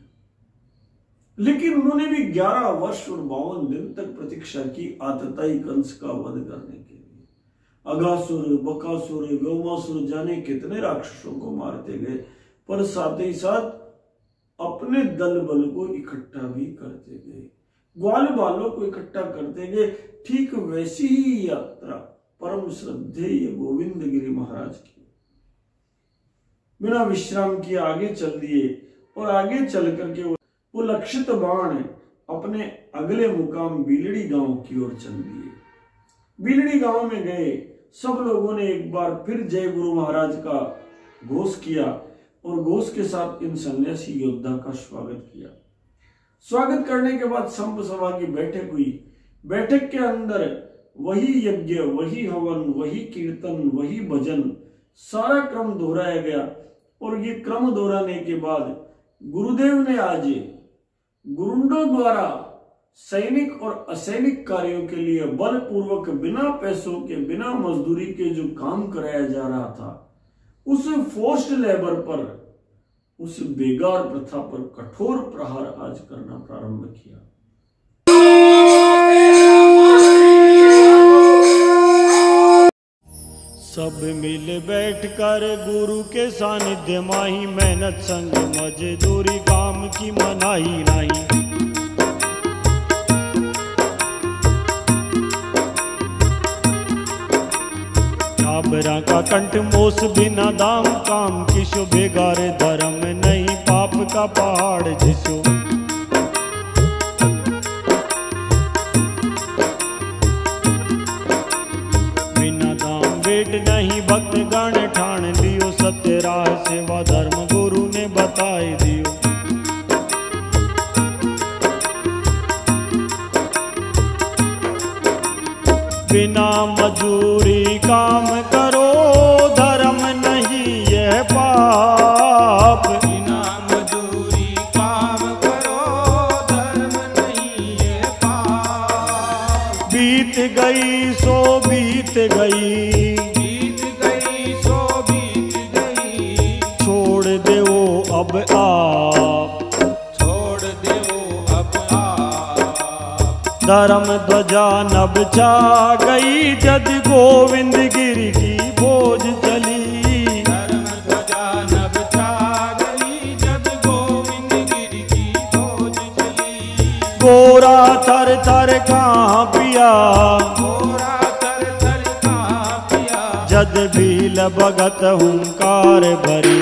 लेकिन उन्होंने भी 11 वर्ष और 52 दिन तक प्रतीक्षा की आतताई कंस का वध करने के लिए। अघासुर, बकासुर, गौमासुर जाने कितने राक्षसों को मारते गए, पर साथ ही साथ अपने दल बल को इकट्ठा भी करते गए, ग्वाल बालों को इकट्ठा करते गए। ठीक वैसी ही यात्रा परम श्रद्धेय गोविंद गिरी महाराज की। बिना विश्राम किए आगे चल दिए और आगे चल करके वो लक्षित बाण अपने अगले मुकाम बिलड़ी गांव की ओर चल दिए। बिलड़ी गांव में गए, सब लोगों ने एक बार फिर जय गुरु महाराज का घोष किया और घोष के साथ इन सन्यासी योद्धा का स्वागत किया। स्वागत करने के बाद संप सभा की बैठक हुई। बैठक के अंदर वही यज्ञ, वही हवन, वही कीर्तन, वही भजन, सारा क्रम दोहराया गया। और ये क्रम दोहराने के बाद गुरुदेव ने आज गुरुंडों द्वारा सैनिक और असैनिक कार्यों के लिए बलपूर्वक बिना पैसों के, बिना मजदूरी के जो काम कराया जा रहा था, उस फोर्स्ड लेबर पर, उस बेगार प्रथा पर कठोर प्रहार आज करना प्रारंभ किया। सब मिल बैठकर गुरु के सानिध्य माही, मेहनत संग मजदूरी काम की मनाही नहीं। छाबरा का कंठ मोस बिना दाम, काम की बेगार धर्म नहीं, पाप का पहाड़ जिसो। बिना दाम वेट नहीं भक्त गण ठान लियो, सत्य राह सेवा धर्म गुरु ने बताए दियो। बिना मजूरी काम करो, धर्म नहीं यह पाप। बिना मजूरी काम करो, धर्म नहीं यह पाप। बीत गई सो बीत गई, बीत गई सो बीत गई, छोड़ दो अब आप, छोड़ दो अब आप। धर्म ध्वजा नभ छा गई, जद गोविंद गिरी की बोझ चली। धर्म ध्वजा नभ छा गई, जब गोविंद गिरी की बोझ चली। गोरा थर थर कहाँ पिया, गोरा तर तर कांपिया, जद भील भगत हुंकार भरी।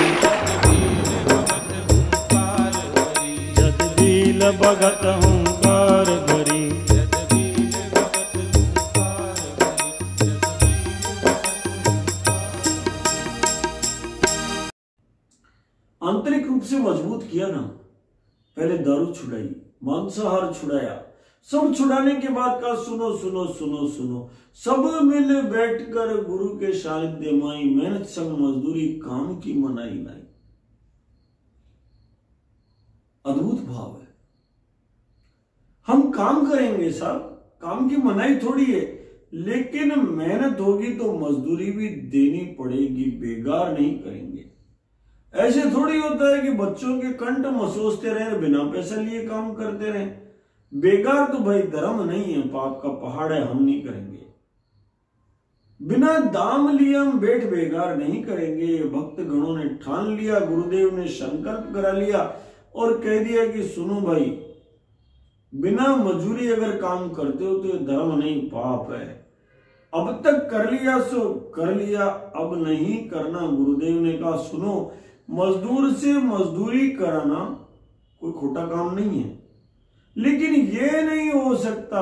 जद भील भगत हुंकार भरी। आंतरिक रूप से मजबूत किया ना। पहले दारू छुड़ाई, मांसाहार छुड़ाया, सब छुड़ाने के बाद कहा सुनो सुनो सुनो सुनो, सब मिल बैठकर गुरु के सानिध्य माई, मेहनत संग मजदूरी काम की मनाई नहीं। अद्भुत भाव है। हम काम करेंगे साहब, काम की मनाई थोड़ी है, लेकिन मेहनत होगी तो मजदूरी भी देनी पड़ेगी, बेगार नहीं करेंगे। ऐसे थोड़ी होता है कि बच्चों के कंठ मसोसते रहे, बिना पैसा लिए काम करते रहे। बेगार तो भाई धर्म नहीं है, पाप का पहाड़ है, हम नहीं करेंगे। बिना दाम लिए हम बैठ बेगार नहीं करेंगे। भक्त गणों ने ठान लिया, गुरुदेव ने संकल्प करा लिया और कह दिया कि सुनो भाई, बिना मजूरी अगर काम करते हो तो ये धर्म नहीं, पाप है। अब तक कर लिया सो कर लिया, अब नहीं करना। गुरुदेव ने कहा सुनो, मजदूर से मजदूरी कराना कोई खोटा काम नहीं है, लेकिन ये नहीं हो सकता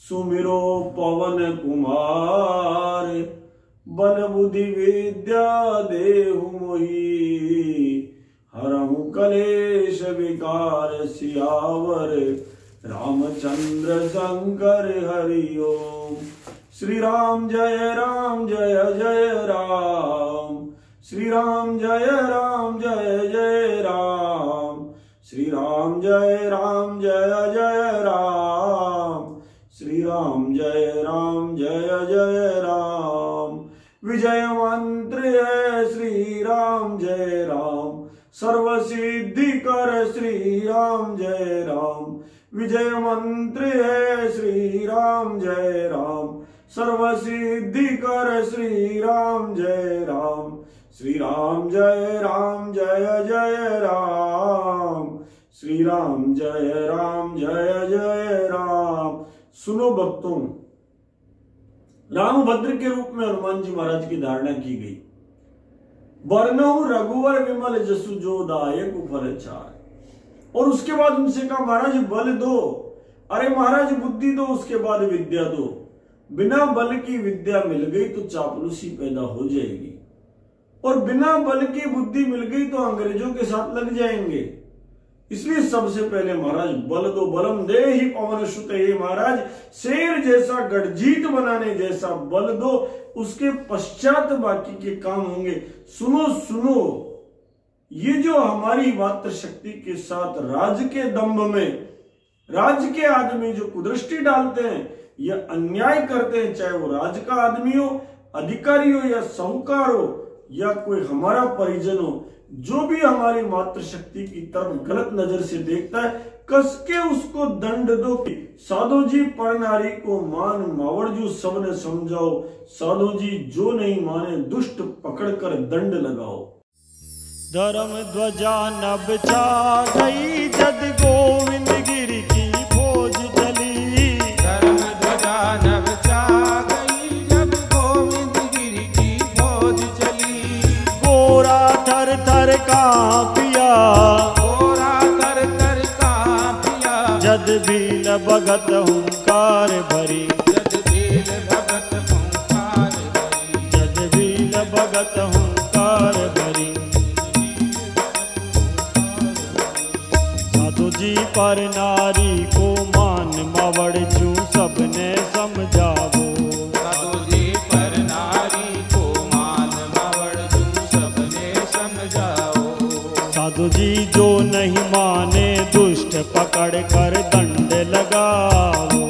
सुमिरो पवन कुमार, बल बुद्धि विद्या देहु मोहि, हरहु कलेश विकार सियावर, रामचंद्र शंकर हरि ओम। श्री राम जय जय राम, श्री राम जय जय राम, श्री राम जय जय राम, श्री राम जय जय राम। विजय मंत्र है श्री राम जय राम, सर्व सिद्धि कर श्री राम जय राम। विजय मंत्र है श्री राम जय राम, सर्व सिद्धि कर श्री राम जय राम। श्री राम जय जय राम, श्री राम जय जय राम। सुनो भक्तों, रामभद्र के रूप में हनुमान जी महाराज की धारणा की गई। वर्णहु रघुवर विमल जसु जो दायक फल चार। और उसके बाद उनसे कहा महाराज बल दो, अरे महाराज बुद्धि दो, उसके बाद विद्या दो। बिना बल की विद्या मिल गई तो चापलूसी पैदा हो जाएगी, और बिना बल की बुद्धि मिल गई तो अंग्रेजों के साथ लग जाएंगे। इसलिए सबसे पहले महाराज बल दो, बलम दे ही पवन सुत। हे महाराज शेर जैसा गर्जित बनाने जैसा बल दो, उसके पश्चात बाकी के काम होंगे। सुनो सुनो, ये जो हमारी मात्र शक्ति के साथ राज के दंभ में राज के आदमी जो कुदृष्टि डालते हैं या अन्याय करते हैं, चाहे वो राज का आदमी हो, अधिकारी हो या साहूकार हो या कोई हमारा परिजन हो, जो भी हमारी मात्र शक्ति की तरफ गलत नजर से देखता है, कस के उसको दंड दो। साधो जी पर नारी को मान मावड़जू सबने समझाओ, साधो जी जो नहीं माने दुष्ट पकड़कर दंड लगाओ। धर्म ध्वजा नभ छा गई, जद गोविंद गिरि की फौज चली। धर्म ध्वजा नभ छा गई, जब गोविंद गिरि की फौज चली। गोरा थर थर कांपिया, गोरा थर थर कांपिया, जद भील भगत हुंकार भरी। जद भील भगत हुंकार भरी, जद भील भगत हुंकार भरी। साधु जी पर नारी को मान मावड़जू सबने समझावो। साधु जी पर नारी को मान मावड़जू सबने समझाओ। साधु जी जो नहीं माने दुष्ट पकड़ कर दंड लगाओ।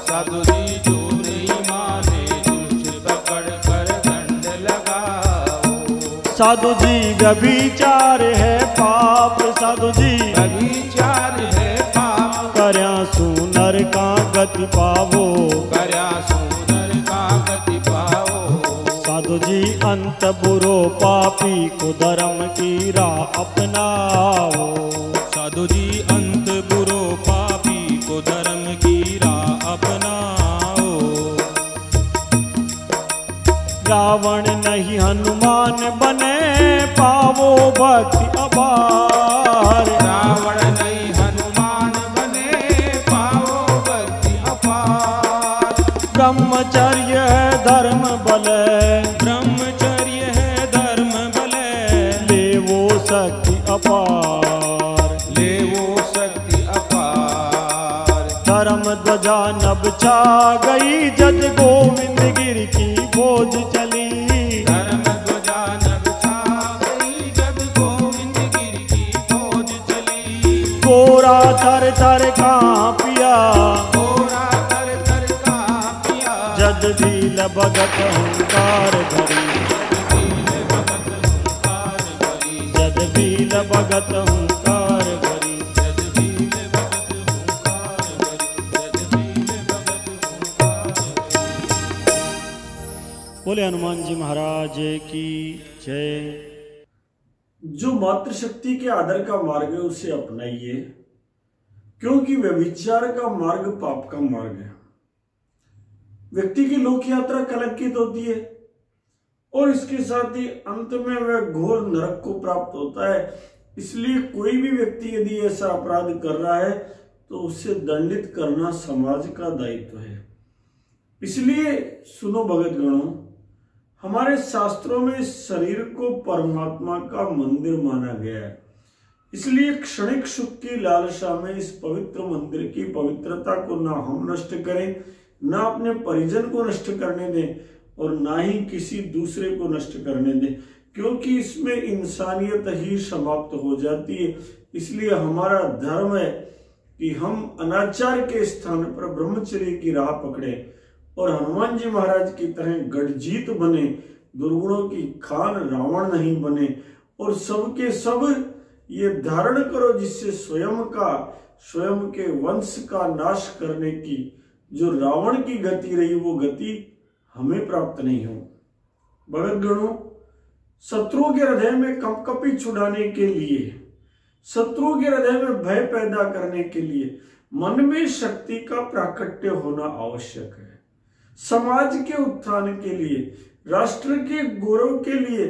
साधु जी जो नहीं माने दुष्ट पकड़ कर दंड लगाओ। साधु जी व्यभिचार है पाप, साधु जी व्यभिचार है पाप, करया सुनर का गति पावो। करया सुनर का गति पाओ। साधु जी अंत बुरो पापी को धर्म की राह अपनाओ। साधु जी अंत बुरो पापी को धर्म की राह अपनाओ। रावण नहीं हनुमान बने पावो भक्ति अपार। रावण नहीं हनुमान बने पाओ भक्ति अपार। ब्रह्मचर्य है धर्म बल, ब्रह्मचर्य है धर्म बल, ले वो शक्ति अपार। ले वो शक्ति अपार। धर्म ध्वजा नभ छा गई, जद गोविंद गिरि की फौज चली। धर्म ध्वजा नभ छा गई, जब गोविंद गिरि की फौज चली। गोरा थर थर कांपिया, गोरा थर थर कांपिया, जद भील भगत हुंकार भरी। जद भील भगत हुंकार भरी। बोले हनुमान जी महाराज की जय। जो मातृशक्ति के आदर का मार्ग है उसे अपनाइए, क्योंकि व्यभिचार का मार्ग पाप का मार्ग है। व्यक्ति की लोक यात्रा कलंकित होती है और इसके साथ ही अंत में वह घोर नरक को प्राप्त होता है। इसलिए कोई भी व्यक्ति यदि ऐसा अपराध कर रहा है तो उसे दंडित करना समाज का दायित्व है। इसलिए सुनो भगत गणों, हमारे शास्त्रों में शरीर को परमात्मा का मंदिर माना गया है। इसलिए क्षणिक सुख की लालसा में इस पवित्र मंदिर की पवित्रता को ना हम नष्ट करें, ना अपने परिजन को नष्ट करने दें और ना ही किसी दूसरे को नष्ट करने दें, क्योंकि इसमें इंसानियत ही समाप्त हो जाती है। इसलिए हमारा धर्म है कि हम अनाचार के स्थान पर ब्रह्मचर्य की राह पकड़े और हनुमान जी महाराज की तरह गढ़जीत बने, दुर्गुणों की खान रावण नहीं बने और सबके सब ये धारण करो जिससे स्वयं के वंश का नाश करने की जो रावण की गति रही वो गति हमें प्राप्त नहीं हो। भगत गणों, शत्रुओं के हृदय में कंपकपी छुड़ाने के लिए, शत्रुओं के हृदय में भय पैदा करने के लिए मन में शक्ति का प्राकट्य होना आवश्यक है। समाज के उत्थान के लिए, राष्ट्र के गौरव के लिए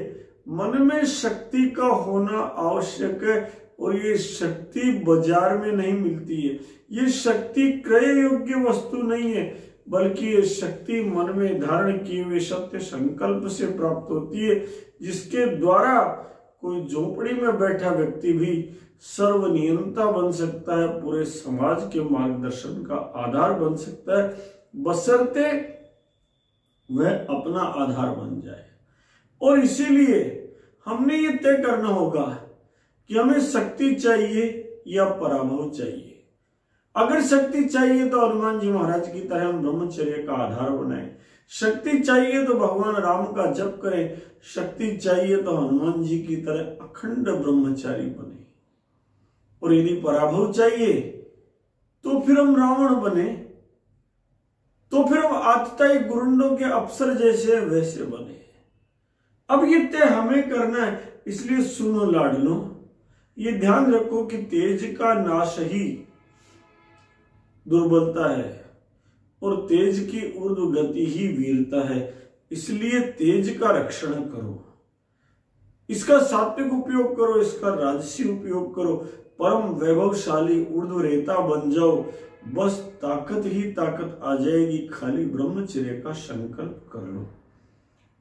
मन में शक्ति का होना आवश्यक है और ये शक्ति बाजार में नहीं मिलती है। ये शक्ति क्रय योग्य वस्तु नहीं है, बल्कि ये शक्ति मन में धारण किए हुए सत्य संकल्प से प्राप्त होती है, जिसके द्वारा कोई झोपड़ी में बैठा व्यक्ति भी सर्वनियंता बन सकता है, पूरे समाज के मार्गदर्शन का आधार बन सकता है, बशर्ते वह अपना आधार बन जाए। और इसीलिए हमने ये तय करना होगा कि हमें शक्ति चाहिए या पराभव चाहिए। अगर शक्ति चाहिए तो हनुमान जी महाराज की तरह हम ब्रह्मचर्य का आधार बनाएं, शक्ति चाहिए तो भगवान राम का जप करें, शक्ति चाहिए तो हनुमान जी की तरह अखंड ब्रह्मचारी बने, और यदि पराभव चाहिए तो फिर हम रावण बने, तो फिर हम आतताई गुरुंडों के अफसर जैसे वैसे बने। अब ये तय हमें करना है। इसलिए सुनो लाडलो, ये ध्यान रखो कि तेज का नाश ही दुर्बलता है और तेज की ऊर्ध्व गति ही वीरता है। इसलिए तेज का रक्षण करो, इसका सात्विक उपयोग करो, इसका राजसी उपयोग करो, परम वैभवशाली ऊर्ध्व रेता बन जाओ। बस ताकत ही ताकत आ जाएगी, खाली ब्रह्मचर्य का संकल्प कर लो।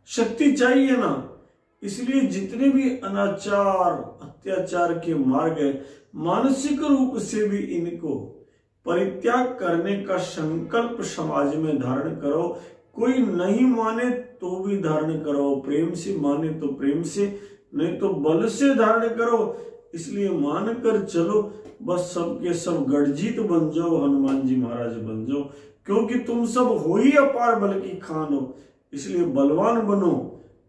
शक्ति चाहिए ना, इसलिए जितने भी अनाचार अत्याचार के मार्ग है, मानसिक रूप से भी इनको परित्याग करने का संकल्प समाज में धारण करो। कोई नहीं माने तो भी धारण करो, प्रेम से माने तो प्रेम से, नहीं तो बल से धारण करो। इसलिए मान कर चलो, बस सबके सब गढ़जीत बन जाओ, हनुमान जी महाराज बन जाओ, क्योंकि तुम सब हो ही अपार बल की खान हो, इसलिए बलवान बनो।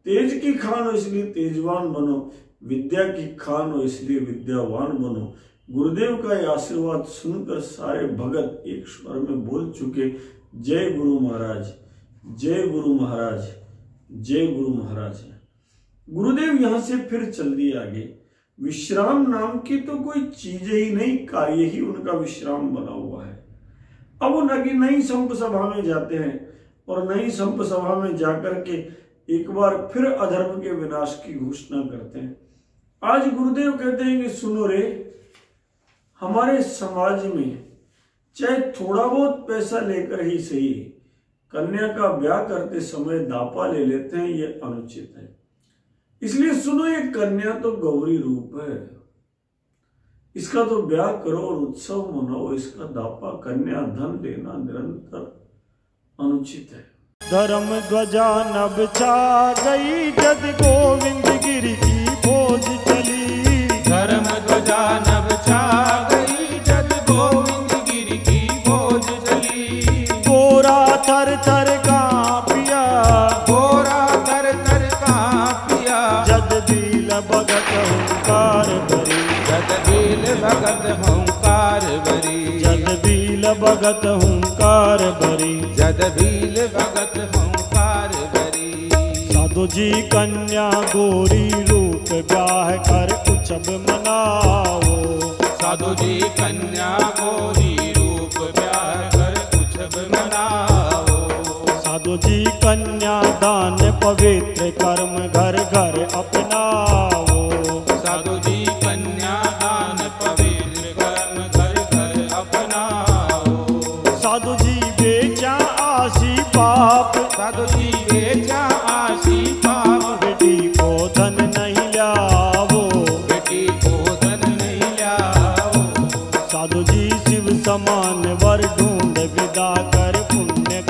तेज की खान हो इसलिए तेजवान बनो, विद्या की खान हो इसलिए विद्यावान बनो। गुरुदेव का ये आशीर्वाद सुनकर सारे भगत एक स्वर में बोल चुके, जय गुरु महाराज, जय गुरु महाराज, जय गुरु महाराज। गुरुदेव यहां से फिर चल दिए आगे। विश्राम नाम की तो कोई चीज ही नहीं, कार्य ही उनका विश्राम बना हुआ है। अब वो नई संप सभा में जाते हैं और नई संप सभा में जाकर के एक बार फिर अधर्म के विनाश की घोषणा करते हैं। आज गुरुदेव कहते हैं कि सुनो रे, हमारे समाज में चाहे थोड़ा बहुत पैसा लेकर ही सही कन्या का ब्याह करते समय दापा ले लेते हैं, ये अनुचित है। इसलिए सुनो, ये कन्या तो गौरी रूप है, इसका तो ब्याह करो और उत्सव मनाओ, इसका दापा कन्या धन देना निरंतर अनुचित है। धर्म ध्वजा नभ छा गई, जद गोविंद गिरि की फौज चली। धर्म ध्वजा नभ छा गई, जद गोविंद गिरि की फौज चली। गोरा थर थर कांपिया, गोरा थर थर कांपिया, जद भील भगत हुंकार भरी। जद भील भगत हुंकार भरी, जद भील भगत हुंकार भरी। जद भील भगत हुंकार भरी। साधु जी कन्या गोरी रूप ब्याह कर उछब मनाओ। साधु जी कन्या गोरी रूप ब्याह कर उछब मनाओ। साधु जी कन्या दान पवित्र कर्म घर घर अपनाओ। साधु जी कन्या दान पवित्र कर्म घर घर अपनाओ।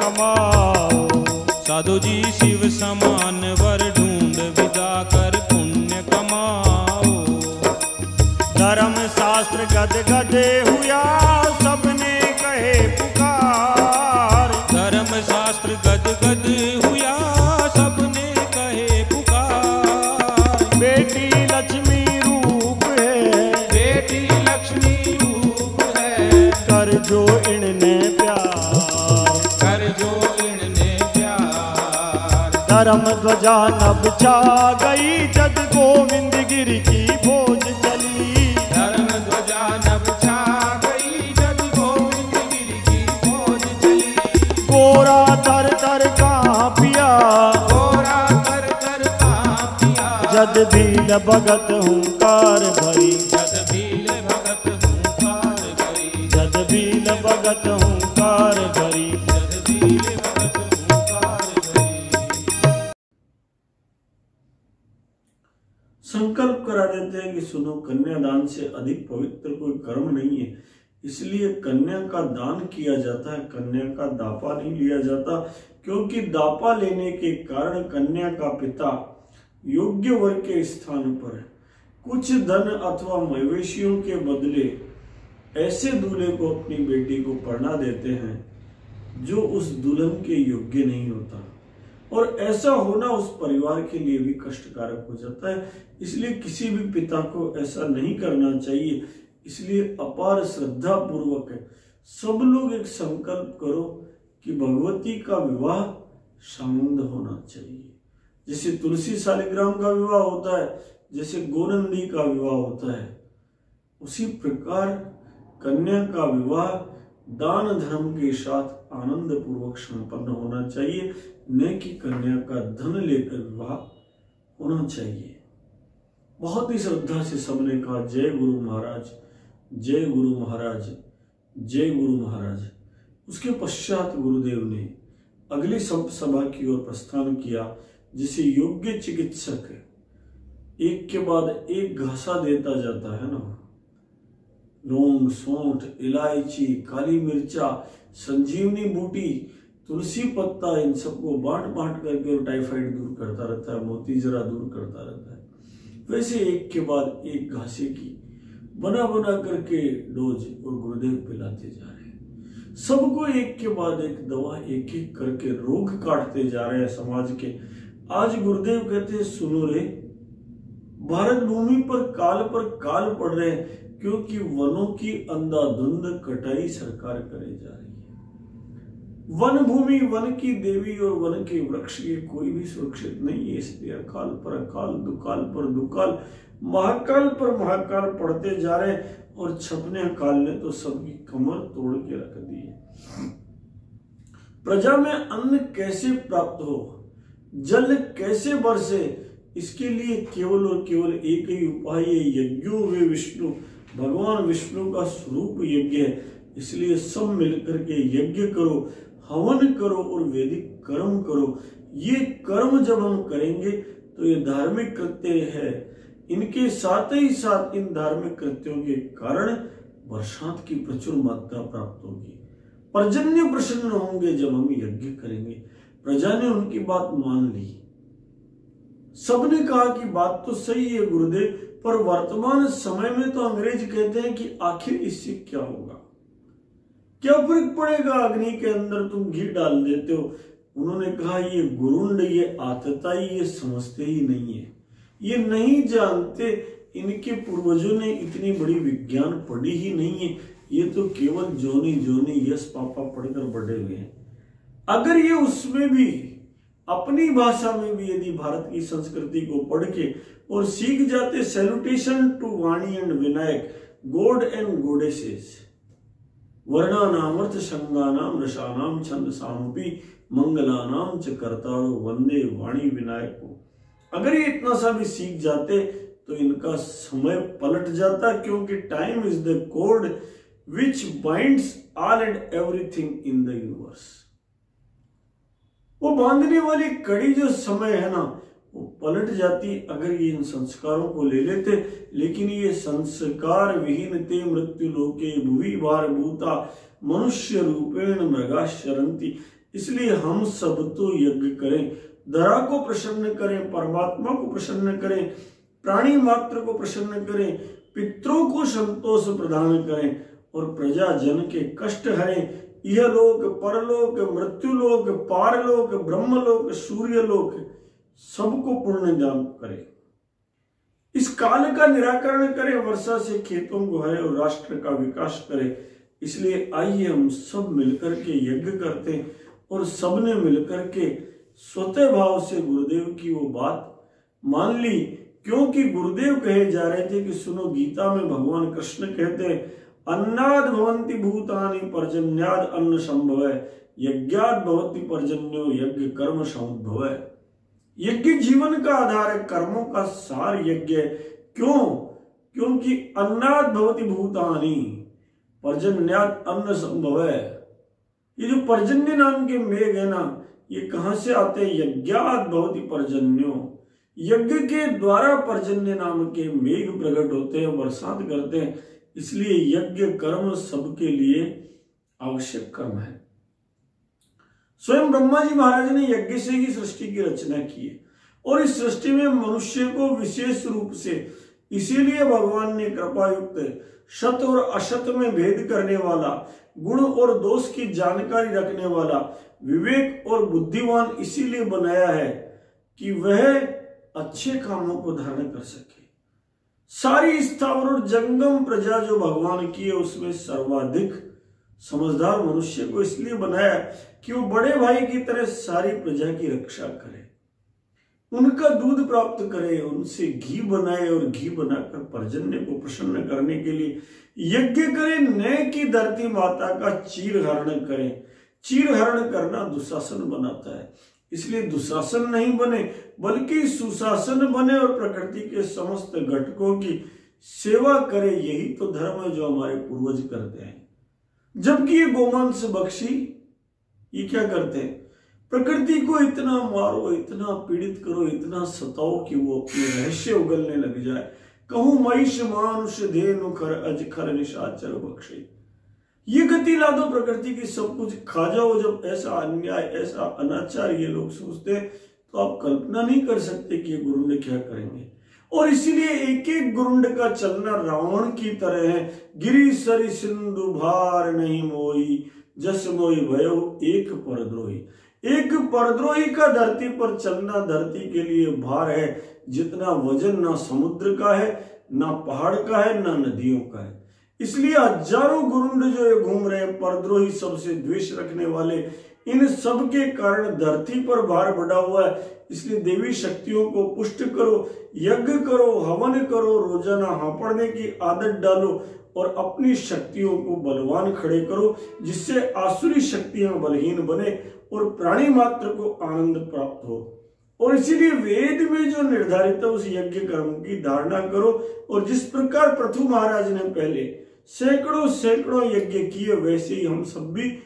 कमाओ। साधु जी शिव समान वर ढूंढ विदा कर पुण्य कमाओ। धर्म शास्त्र गद गदे हुआ सबने कहे पुकार। धर्म शास्त्र गद गद हुआ सबने कहे पुकार। बेटी लक्ष्मी रूप है, बेटी लक्ष्मी रूप है, कर जो इनने प्यार, कर जो इनने प्यार। धर्म ध्वजा नभ छा गई जद गोविंद गिरि की फौज चली। धर्म ध्वजा नभ छा गई जब गोविंद गिरि की फौज चली। गोरा तर तर कांपिया, गोरा कर कर कांपिया। जद भील भगत हुंकार भरी, जद भील भगत हुंकार भरी। जद भील भगत हुंकार भरी। जद भील भगत हुंकार भरी। संकल्प करा देते हैं कि सुनो, कन्यादान से अधिक पवित्र कोई कर्म नहीं है, इसलिए कन्या का दान किया जाता है, कन्या का दापा नहीं लिया जाता, क्योंकि दापा लेने के कारण कन्या का पिता योग्य वर के स्थान पर कुछ धन अथवा मवेशियों के बदले ऐसे दूल्हे को अपनी बेटी को पढ़ना देते हैं जो उस दुल्हन के योग्य नहीं होता, और ऐसा होना उस परिवार के लिए भी कष्टकारक हो जाता है। इसलिए किसी भी पिता को ऐसा नहीं करना चाहिए। इसलिए अपार श्रद्धा पूर्वक है, सब लोग एक संकल्प करो कि भगवती का विवाह संबंध होना चाहिए। जैसे तुलसी शालिग्राम का विवाह होता है, जैसे गोनंदी का विवाह होता है, उसी प्रकार कन्या का विवाह दान धर्म के साथ आनंद पूर्वक संपन्न होना चाहिए, न कि कन्या का धन लेकर विवाह होना चाहिए। बहुत ही श्रद्धा से सबने कहा जय गुरु महाराज, जय गुरु महाराज, जय गुरु महाराज। उसके पश्चात गुरुदेव ने अगली सभा की ओर प्रस्थान किया। जिसे योग्य चिकित्सक एक के बाद एक घासा देता जाता है ना, लौंग, सौंठ, इलायची, काली मिर्चा, संजीवनी बूटी, तुलसी पत्ता, इन सबको बांट बांट करके टाइफाइड दूर करता रहता है, मोती जरा दूर करता रहता है, वैसे एक के बाद एक घासे की बना बना करके डोज और गुरुदेव पिलाते जा रहे हैं। सबको एक के बाद एक दवा एक एक करके रोग काटते जा रहे हैं समाज के। आज गुरुदेव कहते हैं सुनो रे, भारत भूमि पर काल पड़ रहे हैं, क्योंकि वनों की अंधाधुंध कटाई सरकार करे जा रही है। वन भूमि, वन की देवी और वन के वृक्ष ये कोई भी सुरक्षित नहीं है। इसलिए अकाल पर अकाल, दुकाल पर दुकाल, महाकाल पर महाकाल पड़ते जा रहे हैं, और छपने अकाल ने तो सबकी कमर तोड़ के रख दी है। प्रजा में अन्न कैसे प्राप्त हो, जल कैसे बरसे, इसके लिए केवल और केवल एक ही उपाय है, यज्ञो वे विष्णु। भगवान विष्णु का स्वरूप यज्ञ है, इसलिए सब मिलकर के यज्ञ करो, हवन करो और वैदिक कर्म करो। ये कर्म जब हम करेंगे तो ये धार्मिक कृत्य है। इनके साथ ही साथ इन धार्मिक कृत्यों के कारण बरसात की प्रचुर मात्रा प्राप्त होगी, पर्जन्य प्रसन्न होंगे जब हम यज्ञ करेंगे। प्रजा ने उनकी बात मान ली, सबने कहा कि बात तो सही है गुरुदेव, पर वर्तमान समय में तो अंग्रेज कहते हैं कि आखिर इससे क्या होगा, क्या फर्क पड़ेगा, अग्नि के अंदर तुम घी डाल देते हो। उन्होंने कहा ये गुरुंड, ये आतताई, ये समझते ही नहीं है, ये नहीं जानते, इनके पूर्वजों ने इतनी बड़ी विज्ञान पढ़ी ही नहीं है, ये तो केवल जोनी जोनी यस पापा पढ़कर बढ़े हुए हैं। अगर ये उसमें भी अपनी भाषा में भी यदि भारत की संस्कृति को पढ़ के और सीख जाते, salutation to Vani and Vinayak, god and goddesses, वर्णानाम अर्थ संज्ञानाम रसानाम छंद सामपी मंगलानाम च कर्तारो वंदे वाणी विनायक को, अगर ये इतना सा भी सीख जाते तो इनका समय पलट जाता, क्योंकि time is the code which binds all and everything in the universe. वो बांधने वाली कड़ी जो समय है ना, वो पलट जाती अगर ये इन संस्कारों को ले लेते। लेकिन ये संस्कार विहीन ते मृत्यु लोके भुवि भार भूता मनुष्य रूपेण मृगाश्चरंती, इसलिए हम सब तो यज्ञ करें, धरा को प्रसन्न करें, परमात्मा को प्रसन्न करें, प्राणी मात्र को प्रसन्न करें, पितरों को संतोष प्रदान करें और प्रजाजन के कष्ट हरें। यह लोक, परलोक, मृत्युलोक, पारलोक, ब्रह्मलोक, सूर्यलोक सबको पुण्य दान करें। इस काल का निराकरण करें, वर्षा से खेतों को हरे और राष्ट्र का विकास करें। इसलिए आइए हम सब मिलकर के यज्ञ करते हैं और सबने मिलकर के स्वतः भाव से गुरुदेव की वो बात मान ली, क्योंकि गुरुदेव कहे जा रहे थे कि सुनो, गीता में भगवान कृष्ण कहते हैं अन्नाद भवन्ति भूतानि पर्जन्याद अन्न संभव, यज्ञाद भवति पर्जन्यो यज्ञ कर्म समुद्भव। यज्ञ जीवन का आधार है, कर्मों का सार यज्ञ है। क्यों? क्योंकि अन्नाद भवति भूतानि पर्जन्याद अन्न संभव। ये जो पर्जन्य नाम के मेघ है ना, ये कहां से आते हैं? यज्ञाद भवति पर्जन्यो, यज्ञ के द्वारा पर्जन्य नाम के मेघ प्रकट होते हैं, बरसात करते हैं। इसलिए यज्ञ कर्म सबके लिए आवश्यक कर्म है। स्वयं ब्रह्मा जी महाराज ने यज्ञ से ही सृष्टि की रचना की है और इस सृष्टि में मनुष्य को विशेष रूप से इसीलिए भगवान ने कृपा युक्त, सत और असत में भेद करने वाला, गुण और दोष की जानकारी रखने वाला, विवेक और बुद्धिमान इसीलिए बनाया है कि वह अच्छे कामों को धारण कर सके। सारी स्थावर और जंगम प्रजा जो भगवान की है उसमें सर्वाधिक समझदार मनुष्य को इसलिए बनाया कि वो बड़े भाई की तरह सारी प्रजा की रक्षा करे, उनका दूध प्राप्त करे, उनसे घी बनाए और घी बनाकर पर्जन्य को प्रसन्न करने के लिए यज्ञ करे, न कि धरती माता का चीरहरण करे। चीरहरण करना दुशासन बनाता है, इसलिए दुशासन नहीं बने बल्कि सुशासन बने और प्रकृति के समस्त घटकों की सेवा करे। यही तो धर्म है जो हमारे पूर्वज करते हैं। जबकि ये गोमांस बख्शी ये क्या करते हैं? प्रकृति को इतना मारो, इतना पीड़ित करो, इतना सताओ कि वो अपने रहस्य उगलने लग जाए। कहूं महिष मानुष धेनु खर अज खर निशाचर बख्शे। ये गति ला दो प्रकृति की, सब कुछ खा जाओ। जब ऐसा अन्याय, ऐसा अनाचार ये लोग सोचते हैं तो आप कल्पना नहीं कर सकते कि ये गुरुंड क्या करेंगे। और इसीलिए एक एक गुरुंड का चलना रावण की तरह है। गिरी सरि सिंधु भार नहीं मोई, जस मोई भयो एक परद्रोही। एक परद्रोही का धरती पर चलना धरती के लिए भार है, जितना वजन ना समुद्र का है, ना पहाड़ का है, ना नदियों का है। इसलिए हजारों गुरुंड जो ये घूम रहे हैं, परद्रोही, सबसे द्वेष रखने वाले, इन सब के कारण धरती पर भार बढ़ा हुआ है। इसलिए देवी शक्तियों को पुष्ट करो, यज्ञ करो, हवन करो, रोजाना हांपड़ने की आदत डालो और अपनी शक्तियों को बलवान खड़े करो, जिससे आसुरी शक्तियां बलहीन बने और प्राणी मात्र को आनंद प्राप्त हो। और इसीलिए वेद में जो निर्धारित है उस यज्ञ कर्म की धारणा करो। और जिस प्रकार पृथु महाराज ने पहले सैकड़ों सैकड़ों यज्ञ किए, वैसे ही हम सब भी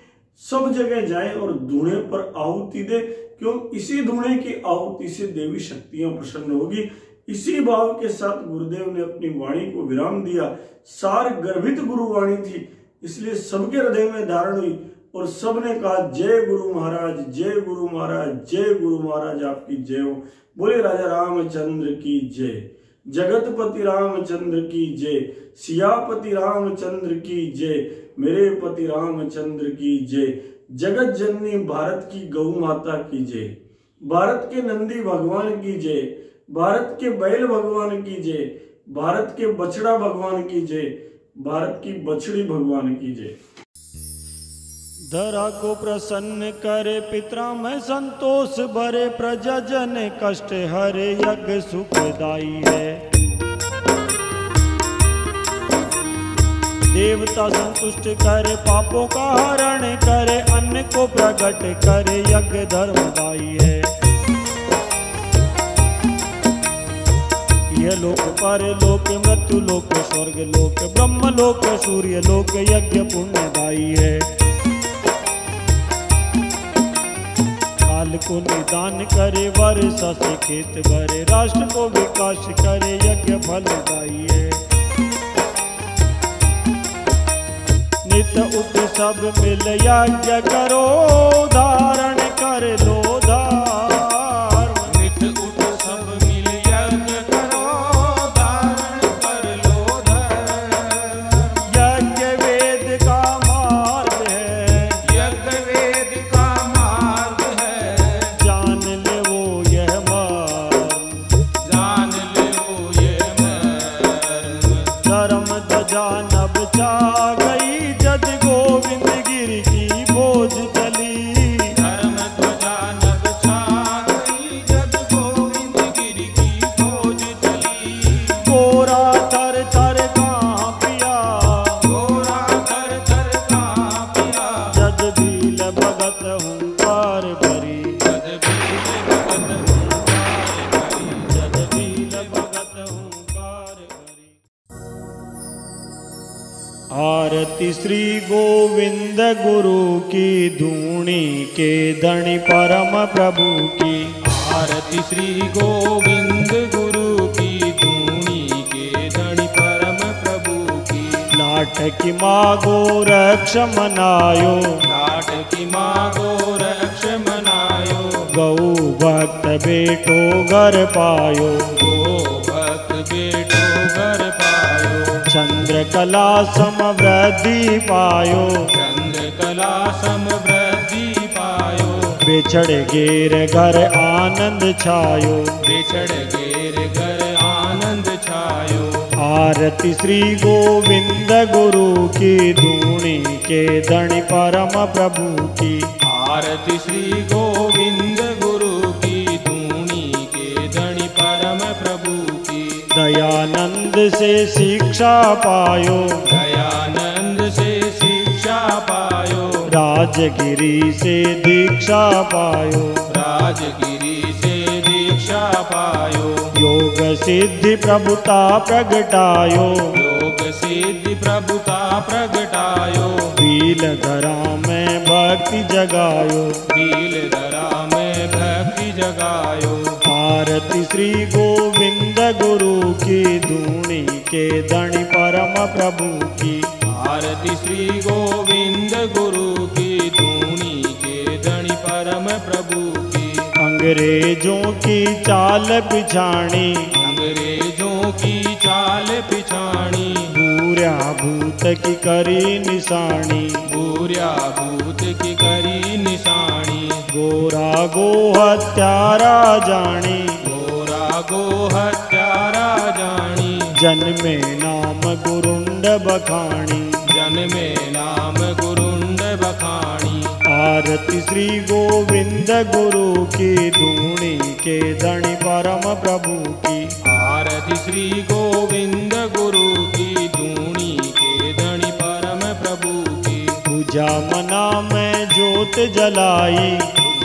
सब जगह जाएं और धूणे पर आहुति दे, क्यों? इसी धूणे की आहुति से देवी शक्तियां प्रसन्न होगी। इसी भाव के साथ गुरुदेव ने अपनी वाणी को विराम दिया। सार गर्भित गुरुवाणी थी, इसलिए सबके हृदय में धारण हुई और सबने कहा जय गुरु महाराज, जय गुरु महाराज, जय गुरु महाराज, आपकी जय हो। बोले राजा रामचंद्र की जय, जगतपति रामचंद्र की जय, सियापति रामचंद्र की जय, मेरे पति रामचंद्र की जय, जगत जननी भारत की गौ माता की जय, भारत के नंदी भगवान की जय, भारत के बैल भगवान की जय, भारत के बछड़ा भगवान की जय, भारत की बछड़ी भगवान की जय। धरा को प्रसन्न करे, पितरा में संतोष भरे, प्रजा जन कष्ट हरे, यज्ञ सुखदाई है। देवता संतुष्ट करे, पापों का हरण करे, अन्न को प्रकट करे, यज्ञ धर्मदाई है। यह लोक पर लोक, मृत्यु लोक, स्वर्ग लोक, ब्रह्म लोक, सूर्य लोक, यज्ञ पुण्यदायी है। काल को निदान करे, वर्षा से खेत भरे, राष्ट्र को विकास करे, यज्ञ फलदायी है। नित उत्सव मिल यज्ञ करो, धारण करी, जद बील भगत हुंकार करी, जद बील भगत हुंकार करी। आरती श्री गोविंद गुरु की, धूणी के धनी परम प्रभु की। आरती श्री गोविंद गुरु की, धूणी के धनी परम प्रभु की। लाट की मागो रक्ष मनायो, लाट की मागो रक्ष मनायो। गौ भक्त बेटो घर पायो, गो भक्त बेटो घर पायो। चंद्रकला समवृद्धि पायो, चंद्रकला समवृद्धि पायो। बिछड़ गेर घर आनंद छायो, बिछड़ गेर घर आनंद छायो। आरती श्री गोविंद गुरु की, धूणी के धनी परम प्रभु की। आरती श्री गोविंद गुरु की, धूणी के धनी परम प्रभु की। दयानंद से शिक्षा पायो, दयानंद से शिक्षा पायो। राजगिरी से दीक्षा पायो, राजगिरी से दीक्षा पायो। योग सिद्धि प्रभुता प्रगटायो, योग सिद्धि प्रभुता प्रगटायो। बील धरा में भक्ति जगायो, बील धरा में भक्ति जगायो। आरती श्री गोविंद गुरु की, धूणी के धनी परम प्रभु की। आरती श्री गोविंद गुरु की, धूणी के धनी परम प्रभु की। अंग्रेजों की चाल पिछाणी, अंग्रेजों की चाल पिछाणी। बूढ़ा भूत की करी निशानी, बूढ़ा भूत की करी निशानी। गोरा गो हत्यारा जानी, गोरा गो हत्यारा जानी। जन्मे नाम गुरुंड बखानी, जन्मे नाम गुरुंड बखानी। आरती श्री गोविंद गुरु की, धूणी के धनी परम प्रभु की। आरती श्री गोविंद गुरु की, धूणी के धनी परम प्रभु की। पूजा मना में जोत जलाई,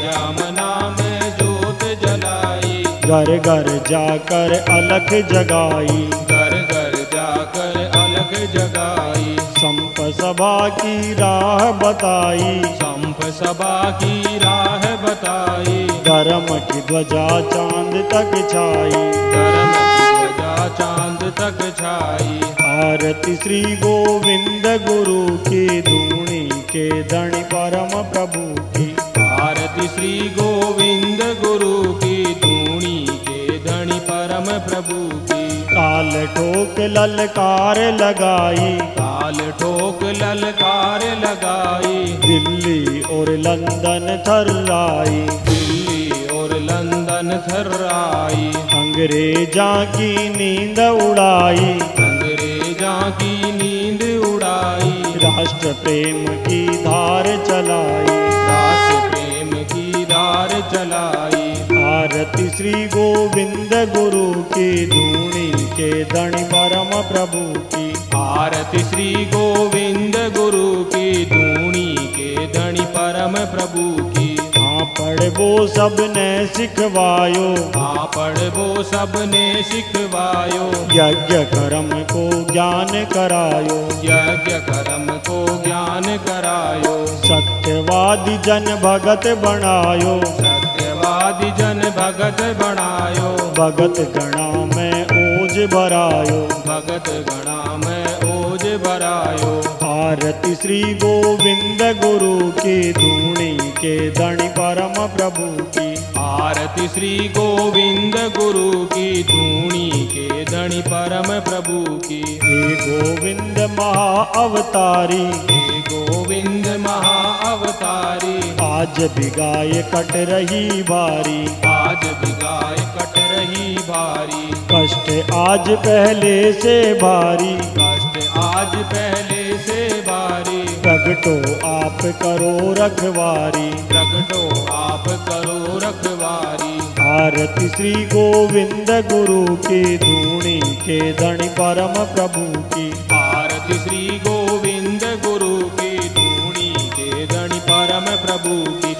यमना में जोत जलाई। घर घर जाकर अलख जगाई, घर घर जाकर अलग जगाई। संप सभा की राह बताई, संप सभा की राह बताई। धर्म की ध्वजा चांद तक छाई, धर्म की ध्वजा चांद तक छाई। आरती श्री गोविंद गुरु की, धूणी के धनी परम प्रभु की। आरती श्री गोविंद गुरु की, धूणी के धनी परम प्रभु की। काल ठोक ललकार लगाई, काल ठोक ललकार लगाई। दिल्ली और लंदन थर्राई, दिल्ली और लंदन थर्राई। अंग्रेजा की नींद उड़ाई, अंग्रेजा की नींद उड़ाई। राष्ट्र प्रेम की धार चलाई, राष्ट्र प्रेम की धार चलाई। आरती श्री गोविंद गुरु की, धूणी के धनी परम प्रभु की। आरती श्री गोविंद गुरु की, धूणी के धनी परम प्रभु की। हाँ पढ़बो सबने सिखवायो, हाँ पढ़बो सबने सिखवायो। यज्ञ कर्म को ज्ञान करायो, यज्ञ कर्म को ज्ञान करायो। सत्यवादी जन भगत बनायो, सत्यवादी जन भगत बनायो। भगत गणा में ओज भरायो, भगत गणा में ओज भरायो। आरती श्री गोविंद गुरु की, धूणी के धनी परम प्रभु की। आरती श्री गोविंद गुरु की, धूणी के धनी परम प्रभु की। हे गोविंद महा अवतारी, हे गोविंद महा अवतारी। आज भी गाय कट रही बारी, आज भी गाय कट रही भारी। कष्ट आज पहले से भारी, कष्ट आज पहले से भारी। प्रगटो आप करो रखवारी, प्रगटो आप करो रखवारी। आरती श्री गोविंद गुरु की, धूणी के धनी परम प्रभु की। आरती श्री गोविंद गुरु की, धूणी के धनी परम प्रभु की।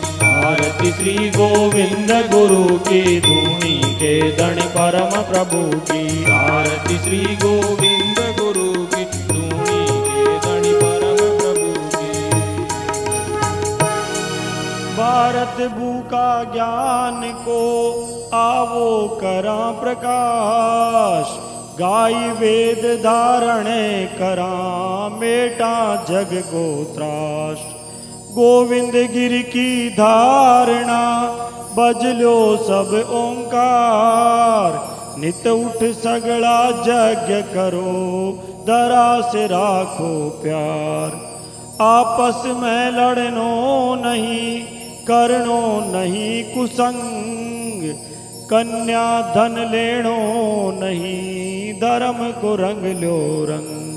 आरती श्री गोविंद गुरु की, धूनी के धन परम प्रभु की। आरती श्री गोविंद गुरु की, धूनी के धन परम प्रभु की। भारत भूखा ज्ञान को आवो करा प्रकाश, गाय वेद धारण करा मेटा जग को त्रास। गोविंद गिर की धारणा बजलो सब ओंकार, नित उठ सगला यज्ञ करो दरा से राखो प्यार। आपस में लड़नो नहीं करनो नहीं कुसंग, कन्या धन लेनो नहीं धर्म को रंग लो रंग।